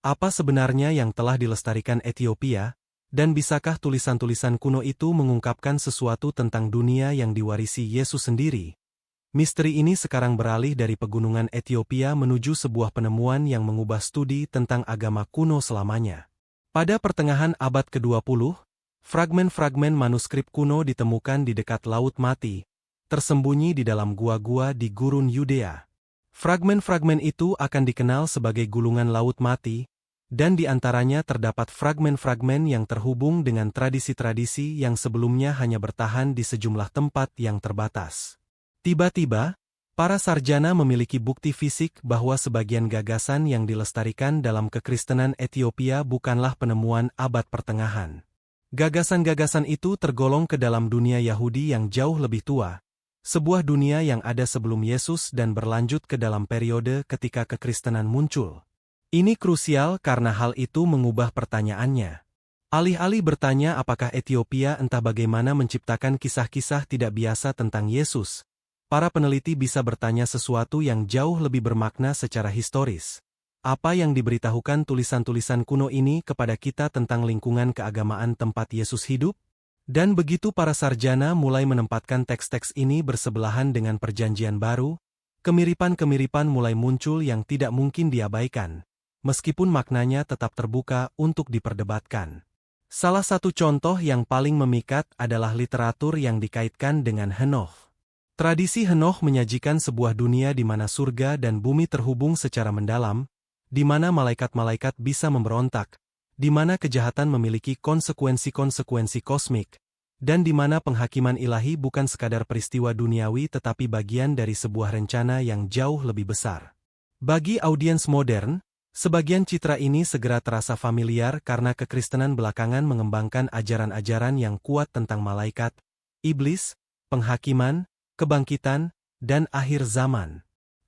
Apa sebenarnya yang telah dilestarikan Ethiopia? Dan bisakah tulisan-tulisan kuno itu mengungkapkan sesuatu tentang dunia yang diwarisi Yesus sendiri? Misteri ini sekarang beralih dari pegunungan Ethiopia menuju sebuah penemuan yang mengubah studi tentang agama kuno selamanya. Pada pertengahan abad ke-20, fragmen-fragmen manuskrip kuno ditemukan di dekat Laut Mati, tersembunyi di dalam gua-gua di gurun Yudea. Fragmen-fragmen itu akan dikenal sebagai gulungan Laut Mati, dan di antaranya terdapat fragmen-fragmen yang terhubung dengan tradisi-tradisi yang sebelumnya hanya bertahan di sejumlah tempat yang terbatas. Tiba-tiba, para sarjana memiliki bukti fisik bahwa sebagian gagasan yang dilestarikan dalam kekristenan Ethiopia bukanlah penemuan abad pertengahan. Gagasan-gagasan itu tergolong ke dalam dunia Yahudi yang jauh lebih tua, sebuah dunia yang ada sebelum Yesus dan berlanjut ke dalam periode ketika kekristenan muncul. Ini krusial karena hal itu mengubah pertanyaannya. Alih-alih bertanya apakah Ethiopia entah bagaimana menciptakan kisah-kisah tidak biasa tentang Yesus, para peneliti bisa bertanya sesuatu yang jauh lebih bermakna secara historis. Apa yang diberitahukan tulisan-tulisan kuno ini kepada kita tentang lingkungan keagamaan tempat Yesus hidup? Dan begitu para sarjana mulai menempatkan teks-teks ini bersebelahan dengan Perjanjian Baru, kemiripan-kemiripan mulai muncul yang tidak mungkin diabaikan, meskipun maknanya tetap terbuka untuk diperdebatkan. Salah satu contoh yang paling memikat adalah literatur yang dikaitkan dengan Henokh. Tradisi Henokh menyajikan sebuah dunia di mana surga dan bumi terhubung secara mendalam, di mana malaikat-malaikat bisa memberontak, di mana kejahatan memiliki konsekuensi-konsekuensi kosmik, dan di mana penghakiman ilahi bukan sekadar peristiwa duniawi tetapi bagian dari sebuah rencana yang jauh lebih besar. Bagi audiens modern, sebagian citra ini segera terasa familiar karena kekristenan belakangan mengembangkan ajaran-ajaran yang kuat tentang malaikat, iblis, penghakiman, kebangkitan, dan akhir zaman.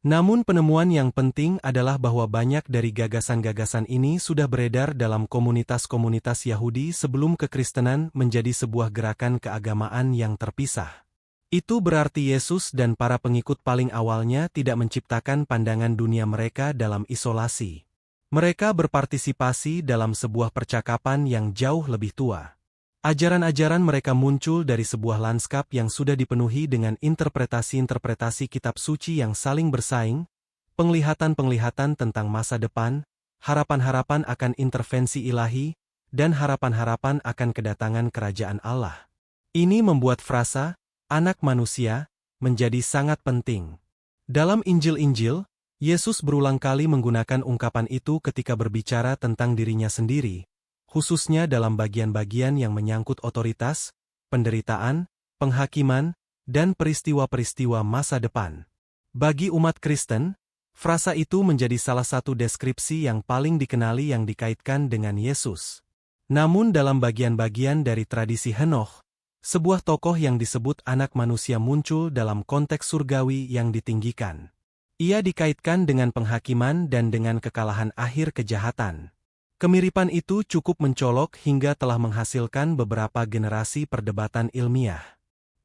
Namun penemuan yang penting adalah bahwa banyak dari gagasan-gagasan ini sudah beredar dalam komunitas-komunitas Yahudi sebelum kekristenan menjadi sebuah gerakan keagamaan yang terpisah. Itu berarti Yesus dan para pengikut paling awalnya tidak menciptakan pandangan dunia mereka dalam isolasi. Mereka berpartisipasi dalam sebuah percakapan yang jauh lebih tua. Ajaran-ajaran mereka muncul dari sebuah lanskap yang sudah dipenuhi dengan interpretasi-interpretasi kitab suci yang saling bersaing, penglihatan-penglihatan tentang masa depan, harapan-harapan akan intervensi ilahi, dan harapan-harapan akan kedatangan kerajaan Allah. Ini membuat frasa, anak manusia, menjadi sangat penting. Dalam Injil-Injil, Yesus berulang kali menggunakan ungkapan itu ketika berbicara tentang dirinya sendiri, khususnya dalam bagian-bagian yang menyangkut otoritas, penderitaan, penghakiman, dan peristiwa-peristiwa masa depan. Bagi umat Kristen, Frasa itu menjadi salah satu deskripsi yang paling dikenali yang dikaitkan dengan Yesus. Namun dalam bagian-bagian dari tradisi Henoch, sebuah tokoh yang disebut anak manusia muncul dalam konteks surgawi yang ditinggikan. Ia dikaitkan dengan penghakiman dan dengan kekalahan akhir kejahatan. Kemiripan itu cukup mencolok hingga telah menghasilkan beberapa generasi perdebatan ilmiah.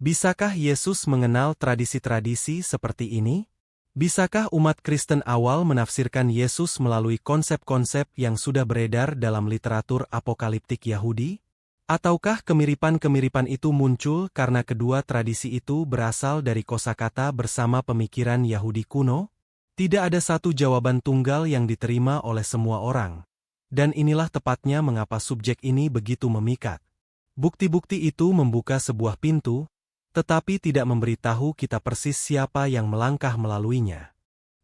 Bisakah Yesus mengenal tradisi-tradisi seperti ini? Bisakah umat Kristen awal menafsirkan Yesus melalui konsep-konsep yang sudah beredar dalam literatur apokaliptik Yahudi? Ataukah kemiripan-kemiripan itu muncul karena kedua tradisi itu berasal dari kosakata bersama pemikiran Yahudi kuno? Tidak ada satu jawaban tunggal yang diterima oleh semua orang. Dan inilah tepatnya mengapa subjek ini begitu memikat. Bukti-bukti itu membuka sebuah pintu, tetapi tidak memberitahu kita persis siapa yang melangkah melaluinya.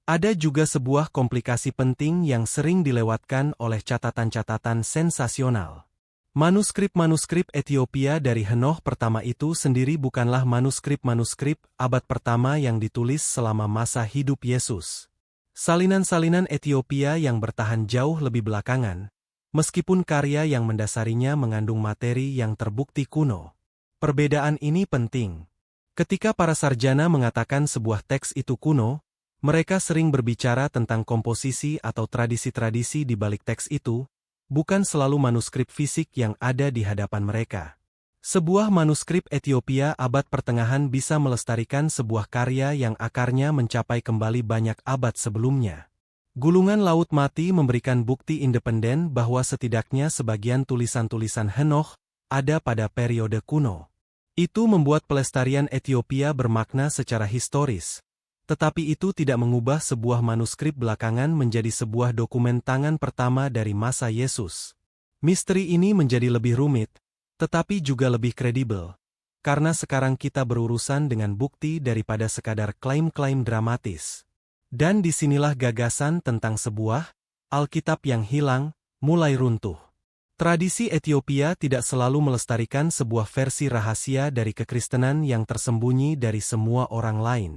Ada juga sebuah komplikasi penting yang sering dilewatkan oleh catatan-catatan sensasional. Manuskrip-manuskrip Ethiopia dari Henoch pertama itu sendiri bukanlah manuskrip-manuskrip abad pertama yang ditulis selama masa hidup Yesus. Salinan-salinan Ethiopia yang bertahan jauh lebih belakangan, meskipun karya yang mendasarinya mengandung materi yang terbukti kuno. Perbedaan ini penting. Ketika para sarjana mengatakan sebuah teks itu kuno, mereka sering berbicara tentang komposisi atau tradisi-tradisi di balik teks itu, bukan selalu manuskrip fisik yang ada di hadapan mereka. Sebuah manuskrip Ethiopia abad pertengahan bisa melestarikan sebuah karya yang akarnya mencapai kembali banyak abad sebelumnya. Gulungan Laut Mati memberikan bukti independen bahwa setidaknya sebagian tulisan-tulisan Henoch ada pada periode kuno. Itu membuat pelestarian Ethiopia bermakna secara historis. Tetapi itu tidak mengubah sebuah manuskrip belakangan menjadi sebuah dokumen tangan pertama dari masa Yesus. Misteri ini menjadi lebih rumit, tetapi juga lebih kredibel, karena sekarang kita berurusan dengan bukti daripada sekadar klaim-klaim dramatis. Dan disinilah gagasan tentang sebuah Alkitab yang hilang, mulai runtuh. Tradisi Ethiopia tidak selalu melestarikan sebuah versi rahasia dari kekristenan yang tersembunyi dari semua orang lain.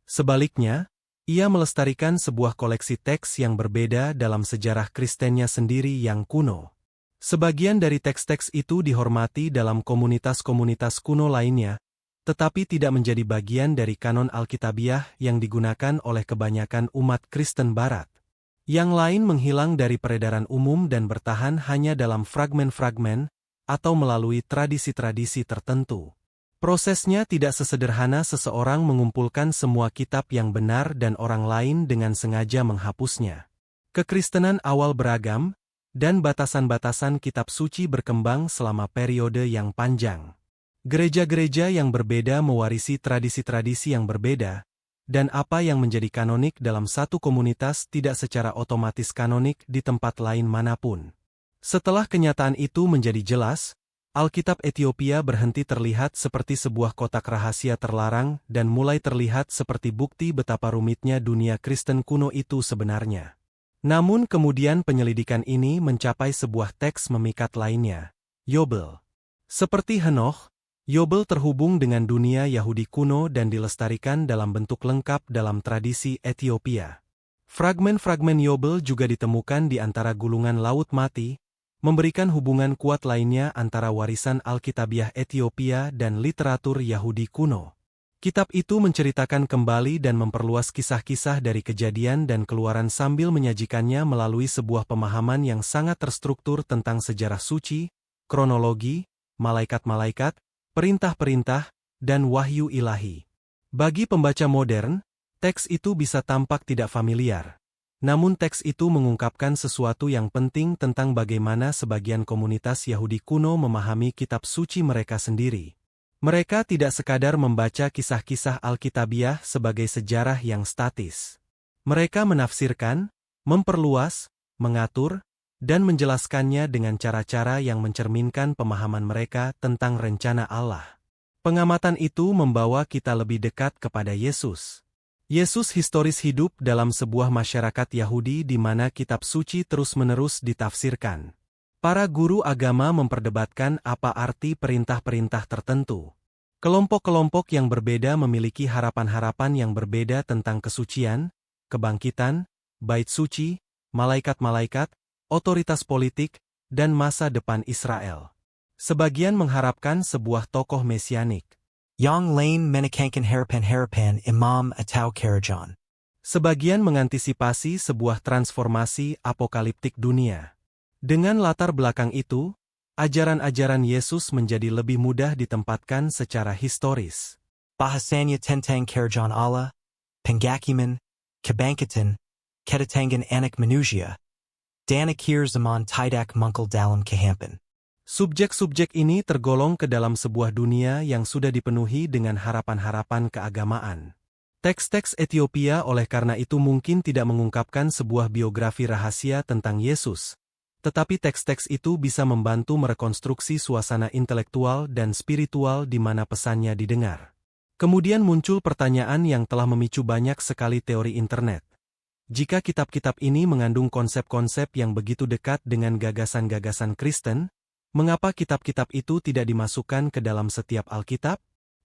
Sebaliknya, ia melestarikan sebuah koleksi teks yang berbeda dalam sejarah Kristennya sendiri yang kuno. Sebagian dari teks-teks itu dihormati dalam komunitas-komunitas kuno lainnya, tetapi tidak menjadi bagian dari kanon Alkitabiah yang digunakan oleh kebanyakan umat Kristen Barat. Yang lain menghilang dari peredaran umum dan bertahan hanya dalam fragmen-fragmen atau melalui tradisi-tradisi tertentu. Prosesnya tidak sesederhana seseorang mengumpulkan semua kitab yang benar dan orang lain dengan sengaja menghapusnya. Kekristenan awal beragam, dan batasan-batasan kitab suci berkembang selama periode yang panjang. Gereja-gereja yang berbeda mewarisi tradisi-tradisi yang berbeda, dan apa yang menjadi kanonik dalam satu komunitas tidak secara otomatis kanonik di tempat lain manapun. Setelah kenyataan itu menjadi jelas, Alkitab Ethiopia berhenti terlihat seperti sebuah kotak rahasia terlarang dan mulai terlihat seperti bukti betapa rumitnya dunia Kristen kuno itu sebenarnya. Namun kemudian penyelidikan ini mencapai sebuah teks memikat lainnya, Yobel. Seperti Henoch, Yobel terhubung dengan dunia Yahudi kuno dan dilestarikan dalam bentuk lengkap dalam tradisi Ethiopia. Fragmen-fragmen Yobel juga ditemukan di antara gulungan Laut Mati, memberikan hubungan kuat lainnya antara warisan Alkitabiah Ethiopia dan literatur Yahudi kuno. Kitab itu menceritakan kembali dan memperluas kisah-kisah dari Kejadian dan Keluaran sambil menyajikannya melalui sebuah pemahaman yang sangat terstruktur tentang sejarah suci, kronologi, malaikat-malaikat, perintah-perintah, dan wahyu ilahi. Bagi pembaca modern, teks itu bisa tampak tidak familiar. Namun teks itu mengungkapkan sesuatu yang penting tentang bagaimana sebagian komunitas Yahudi kuno memahami kitab suci mereka sendiri. Mereka tidak sekadar membaca kisah-kisah Alkitabiah sebagai sejarah yang statis. Mereka menafsirkan, memperluas, mengatur, dan menjelaskannya dengan cara-cara yang mencerminkan pemahaman mereka tentang rencana Allah. Pengamatan itu membawa kita lebih dekat kepada Yesus. Yesus historis hidup dalam sebuah masyarakat Yahudi di mana kitab suci terus-menerus ditafsirkan. Para guru agama memperdebatkan apa arti perintah-perintah tertentu. Kelompok-kelompok yang berbeda memiliki harapan-harapan yang berbeda tentang kesucian, kebangkitan, bait suci, malaikat-malaikat, otoritas politik, dan masa depan Israel. Sebagian mengharapkan sebuah tokoh mesianik.
Yang lain menekangkan harapan Imam atau Karajan.
Sebagian mengantisipasi sebuah transformasi apokaliptik dunia. Dengan latar belakang itu, ajaran-ajaran Yesus menjadi lebih mudah ditempatkan secara historis.
Bahasanya tentang Karajan Allah, Penghakiman, Kebangkitan, Kedatangan Anak Manusia, dan akhir zaman tidak mungkal dalam kehidupan.
Subjek-subjek ini tergolong ke dalam sebuah dunia yang sudah dipenuhi dengan harapan-harapan keagamaan. Teks-teks Ethiopia oleh karena itu mungkin tidak mengungkapkan sebuah biografi rahasia tentang Yesus, tetapi teks-teks itu bisa membantu merekonstruksi suasana intelektual dan spiritual di mana pesannya didengar. Kemudian muncul pertanyaan yang telah memicu banyak sekali teori internet. Jika kitab-kitab ini mengandung konsep-konsep yang begitu dekat dengan gagasan-gagasan Kristen, mengapa kitab-kitab itu tidak dimasukkan ke dalam setiap Alkitab?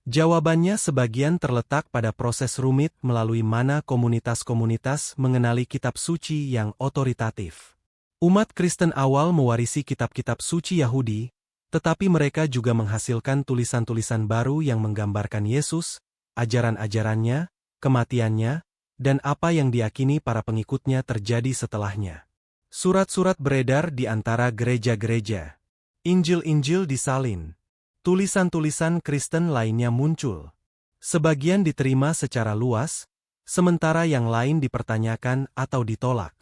Jawabannya sebagian terletak pada proses rumit melalui mana komunitas-komunitas mengenali kitab suci yang otoritatif. Umat Kristen awal mewarisi kitab-kitab suci Yahudi, tetapi mereka juga menghasilkan tulisan-tulisan baru yang menggambarkan Yesus, ajaran-ajarannya, kematiannya, dan apa yang diyakini para pengikutnya terjadi setelahnya. Surat-surat beredar di antara gereja-gereja. Injil-injil disalin. Tulisan-tulisan Kristen lainnya muncul. Sebagian diterima secara luas, sementara yang lain dipertanyakan atau ditolak.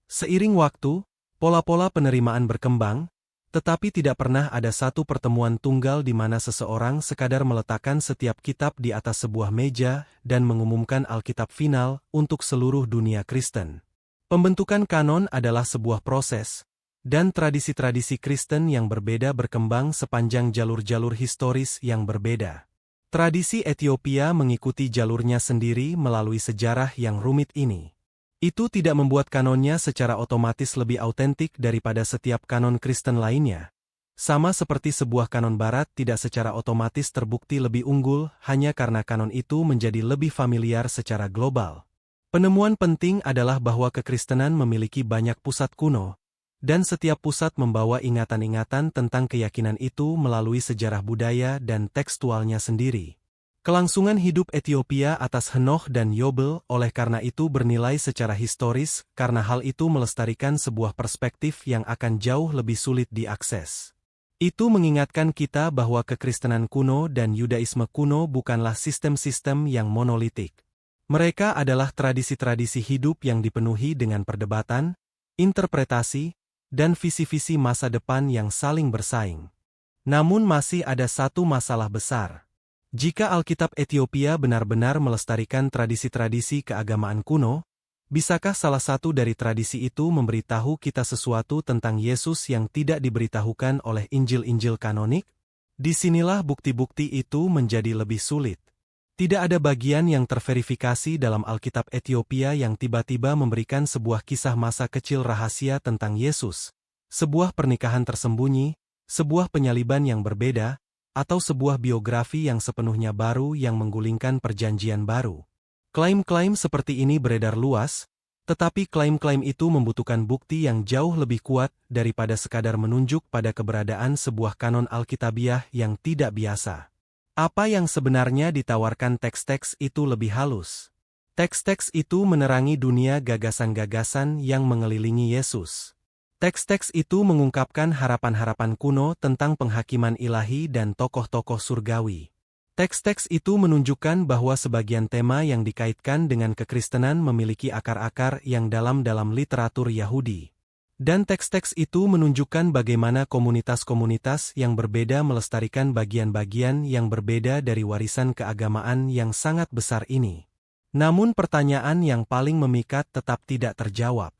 Seiring waktu, pola-pola penerimaan berkembang, tetapi tidak pernah ada satu pertemuan tunggal di mana seseorang sekadar meletakkan setiap kitab di atas sebuah meja dan mengumumkan Alkitab final untuk seluruh dunia Kristen. Pembentukan kanon adalah sebuah proses, dan tradisi-tradisi Kristen yang berbeda berkembang sepanjang jalur-jalur historis yang berbeda. Tradisi Ethiopia mengikuti jalurnya sendiri melalui sejarah yang rumit ini. Itu tidak membuat kanonnya secara otomatis lebih autentik daripada setiap kanon Kristen lainnya. Sama seperti sebuah kanon Barat tidak secara otomatis terbukti lebih unggul hanya karena kanon itu menjadi lebih familiar secara global. Penemuan penting adalah bahwa kekristenan memiliki banyak pusat kuno, dan setiap pusat membawa ingatan-ingatan tentang keyakinan itu melalui sejarah budaya dan tekstualnya sendiri. Kelangsungan hidup Ethiopia atas Henoch dan Yobel oleh karena itu bernilai secara historis karena hal itu melestarikan sebuah perspektif yang akan jauh lebih sulit diakses. Itu mengingatkan kita bahwa kekristenan kuno dan Yudaisme kuno bukanlah sistem-sistem yang monolitik. Mereka adalah tradisi-tradisi hidup yang dipenuhi dengan perdebatan, interpretasi, dan visi-visi masa depan yang saling bersaing. Namun masih ada satu masalah besar. Jika Alkitab Ethiopia benar-benar melestarikan tradisi-tradisi keagamaan kuno, bisakah salah satu dari tradisi itu memberitahu kita sesuatu tentang Yesus yang tidak diberitahukan oleh Injil-Injil kanonik? Disinilah bukti-bukti itu menjadi lebih sulit. Tidak ada bagian yang terverifikasi dalam Alkitab Ethiopia yang tiba-tiba memberikan sebuah kisah masa kecil rahasia tentang Yesus, sebuah pernikahan tersembunyi, sebuah penyaliban yang berbeda, atau sebuah biografi yang sepenuhnya baru yang menggulingkan perjanjian baru. Klaim-klaim seperti ini beredar luas, tetapi klaim-klaim itu membutuhkan bukti yang jauh lebih kuat daripada sekadar menunjuk pada keberadaan sebuah kanon Alkitabiah yang tidak biasa. Apa yang sebenarnya ditawarkan teks-teks itu lebih halus. Teks-teks itu menerangi dunia gagasan-gagasan yang mengelilingi Yesus. Teks-teks itu mengungkapkan harapan-harapan kuno tentang penghakiman ilahi dan tokoh-tokoh surgawi. Teks-teks itu menunjukkan bahwa sebagian tema yang dikaitkan dengan kekristenan memiliki akar-akar yang dalam literatur Yahudi. Dan teks-teks itu menunjukkan bagaimana komunitas-komunitas yang berbeda melestarikan bagian-bagian yang berbeda dari warisan keagamaan yang sangat besar ini. Namun pertanyaan yang paling memikat tetap tidak terjawab.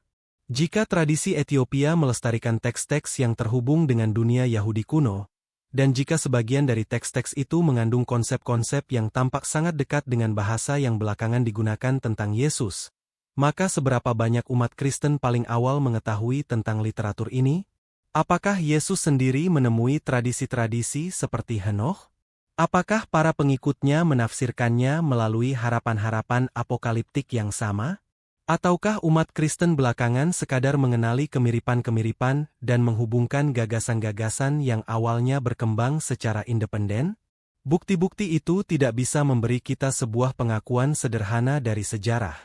Jika tradisi Ethiopia melestarikan teks-teks yang terhubung dengan dunia Yahudi kuno, dan jika sebagian dari teks-teks itu mengandung konsep-konsep yang tampak sangat dekat dengan bahasa yang belakangan digunakan tentang Yesus, maka seberapa banyak umat Kristen paling awal mengetahui tentang literatur ini? Apakah Yesus sendiri menemui tradisi-tradisi seperti Henoch? Apakah para pengikutnya menafsirkannya melalui harapan-harapan apokaliptik yang sama? Ataukah umat Kristen belakangan sekadar mengenali kemiripan-kemiripan dan menghubungkan gagasan-gagasan yang awalnya berkembang secara independen? Bukti-bukti itu tidak bisa memberi kita sebuah pengakuan sederhana dari sejarah.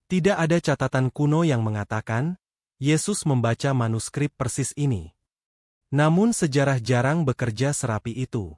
Tidak ada catatan kuno yang mengatakan, Yesus membaca manuskrip persis ini. Namun sejarah jarang bekerja serapi itu.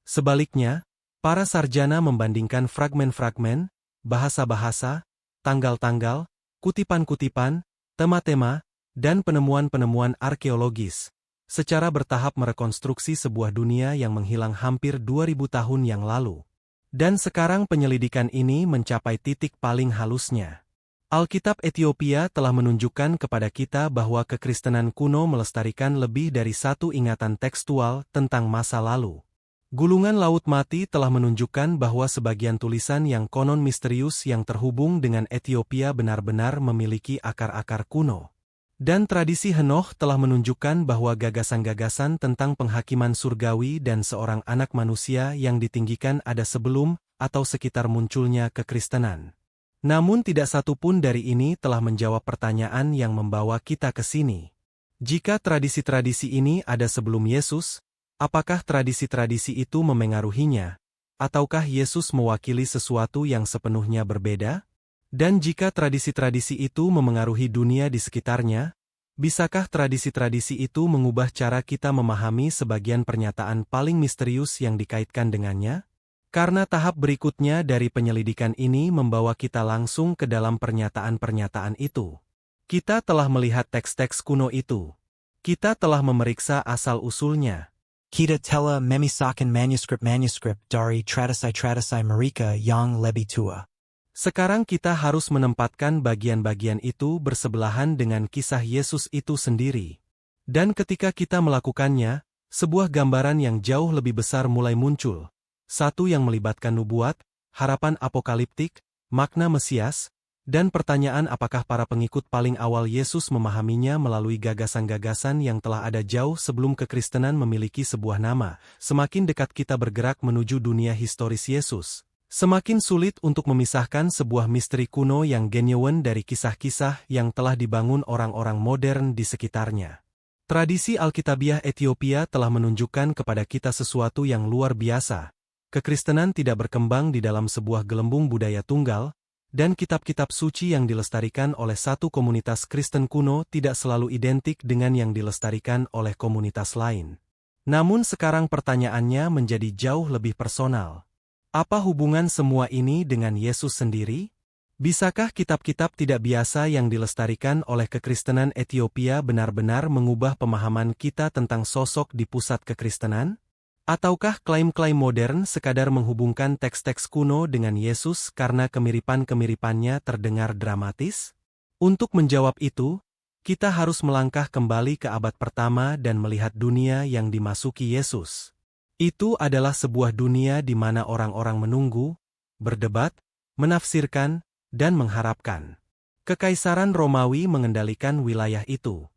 Sebaliknya, para sarjana membandingkan fragmen-fragmen, bahasa-bahasa, tanggal-tanggal, kutipan-kutipan, tema-tema, dan penemuan-penemuan arkeologis, secara bertahap merekonstruksi sebuah dunia yang menghilang hampir 2000 tahun yang lalu. Dan sekarang penyelidikan ini mencapai titik paling halusnya. Alkitab Ethiopia telah menunjukkan kepada kita bahwa kekristenan kuno melestarikan lebih dari satu ingatan tekstual tentang masa lalu. Gulungan Laut Mati telah menunjukkan bahwa sebagian tulisan yang konon misterius yang terhubung dengan Ethiopia benar-benar memiliki akar-akar kuno. Dan tradisi Henoch telah menunjukkan bahwa gagasan-gagasan tentang penghakiman surgawi dan seorang anak manusia yang ditinggikan ada sebelum atau sekitar munculnya kekristenan. Namun tidak satu pun dari ini telah menjawab pertanyaan yang membawa kita ke sini. Jika tradisi-tradisi ini ada sebelum Yesus, apakah tradisi-tradisi itu memengaruhinya, ataukah Yesus mewakili sesuatu yang sepenuhnya berbeda? Dan jika tradisi-tradisi itu memengaruhi dunia di sekitarnya, bisakah tradisi-tradisi itu mengubah cara kita memahami sebagian pernyataan paling misterius yang dikaitkan dengannya? Karena tahap berikutnya dari penyelidikan ini membawa kita langsung ke dalam pernyataan-pernyataan itu. Kita telah melihat teks-teks kuno itu. Kita telah memeriksa asal-usulnya.
Kita telah memisahkan manuskrip dari tradisi mereka yang lebih tua.
Sekarang kita harus menempatkan bagian-bagian itu bersebelahan dengan kisah Yesus itu sendiri. Dan ketika kita melakukannya, sebuah gambaran yang jauh lebih besar mulai muncul. Satu yang melibatkan nubuat, harapan apokaliptik, makna Mesias, dan pertanyaan apakah para pengikut paling awal Yesus memahaminya melalui gagasan-gagasan yang telah ada jauh sebelum kekristenan memiliki sebuah nama. Semakin dekat kita bergerak menuju dunia historis Yesus, semakin sulit untuk memisahkan sebuah misteri kuno yang genuine dari kisah-kisah yang telah dibangun orang-orang modern di sekitarnya. Tradisi Alkitabiah Ethiopia telah menunjukkan kepada kita sesuatu yang luar biasa. Kekristenan tidak berkembang di dalam sebuah gelembung budaya tunggal, dan kitab-kitab suci yang dilestarikan oleh satu komunitas Kristen kuno tidak selalu identik dengan yang dilestarikan oleh komunitas lain. Namun sekarang pertanyaannya menjadi jauh lebih personal. Apa hubungan semua ini dengan Yesus sendiri? Bisakah kitab-kitab tidak biasa yang dilestarikan oleh kekristenan Ethiopia benar-benar mengubah pemahaman kita tentang sosok di pusat kekristenan? Ataukah klaim-klaim modern sekadar menghubungkan teks-teks kuno dengan Yesus karena kemiripan-kemiripannya terdengar dramatis? Untuk menjawab itu, kita harus melangkah kembali ke abad pertama dan melihat dunia yang dimasuki Yesus. Itu adalah sebuah dunia di mana orang-orang menunggu, berdebat, menafsirkan, dan mengharapkan. Kekaisaran Romawi mengendalikan wilayah itu.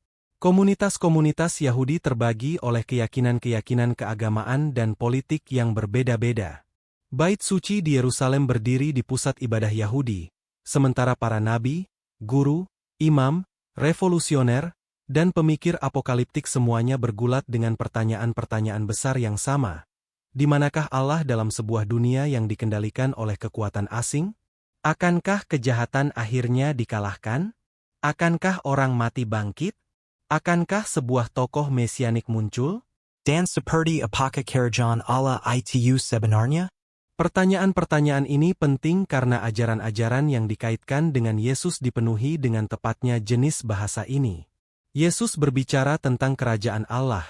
Komunitas-komunitas Yahudi terbagi oleh keyakinan-keyakinan keagamaan dan politik yang berbeda-beda. Bait suci di Yerusalem berdiri di pusat ibadah Yahudi, sementara para nabi, guru, imam, revolusioner, dan pemikir apokaliptik semuanya bergulat dengan pertanyaan-pertanyaan besar yang sama. Di manakah Allah dalam sebuah dunia yang dikendalikan oleh kekuatan asing? Akankah kejahatan akhirnya dikalahkan? Akankah orang mati bangkit? Akankah sebuah tokoh mesianik muncul?
Dan seperti apakah kerajaan Allah itu sebenarnya?
Pertanyaan-pertanyaan ini penting karena ajaran-ajaran yang dikaitkan dengan Yesus dipenuhi dengan tepatnya jenis bahasa ini. Yesus berbicara tentang kerajaan Allah,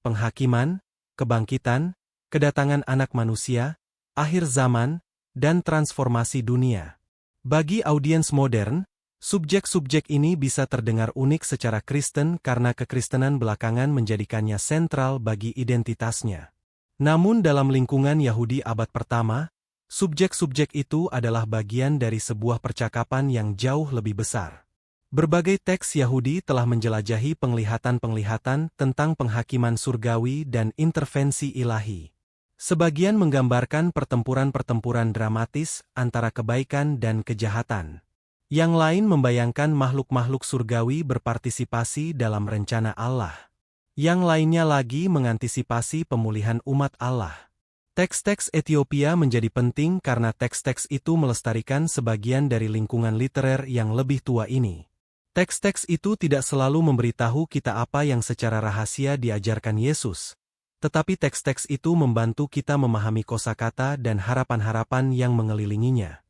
penghakiman, kebangkitan, kedatangan anak manusia, akhir zaman, dan transformasi dunia. Bagi audiens modern, subjek-subjek ini bisa terdengar unik secara Kristen karena kekristenan belakangan menjadikannya sentral bagi identitasnya. Namun dalam lingkungan Yahudi abad pertama, subjek-subjek itu adalah bagian dari sebuah percakapan yang jauh lebih besar. Berbagai teks Yahudi telah menjelajahi penglihatan-penglihatan tentang penghakiman surgawi dan intervensi ilahi. Sebagian menggambarkan pertempuran-pertempuran dramatis antara kebaikan dan kejahatan. Yang lain membayangkan makhluk-makhluk surgawi berpartisipasi dalam rencana Allah. Yang lainnya lagi mengantisipasi pemulihan umat Allah. Teks-teks Ethiopia menjadi penting karena teks-teks itu melestarikan sebagian dari lingkungan literer yang lebih tua ini. Teks-teks itu tidak selalu memberitahu kita apa yang secara rahasia diajarkan Yesus, tetapi teks-teks itu membantu kita memahami kosakata dan harapan-harapan yang mengelilinginya.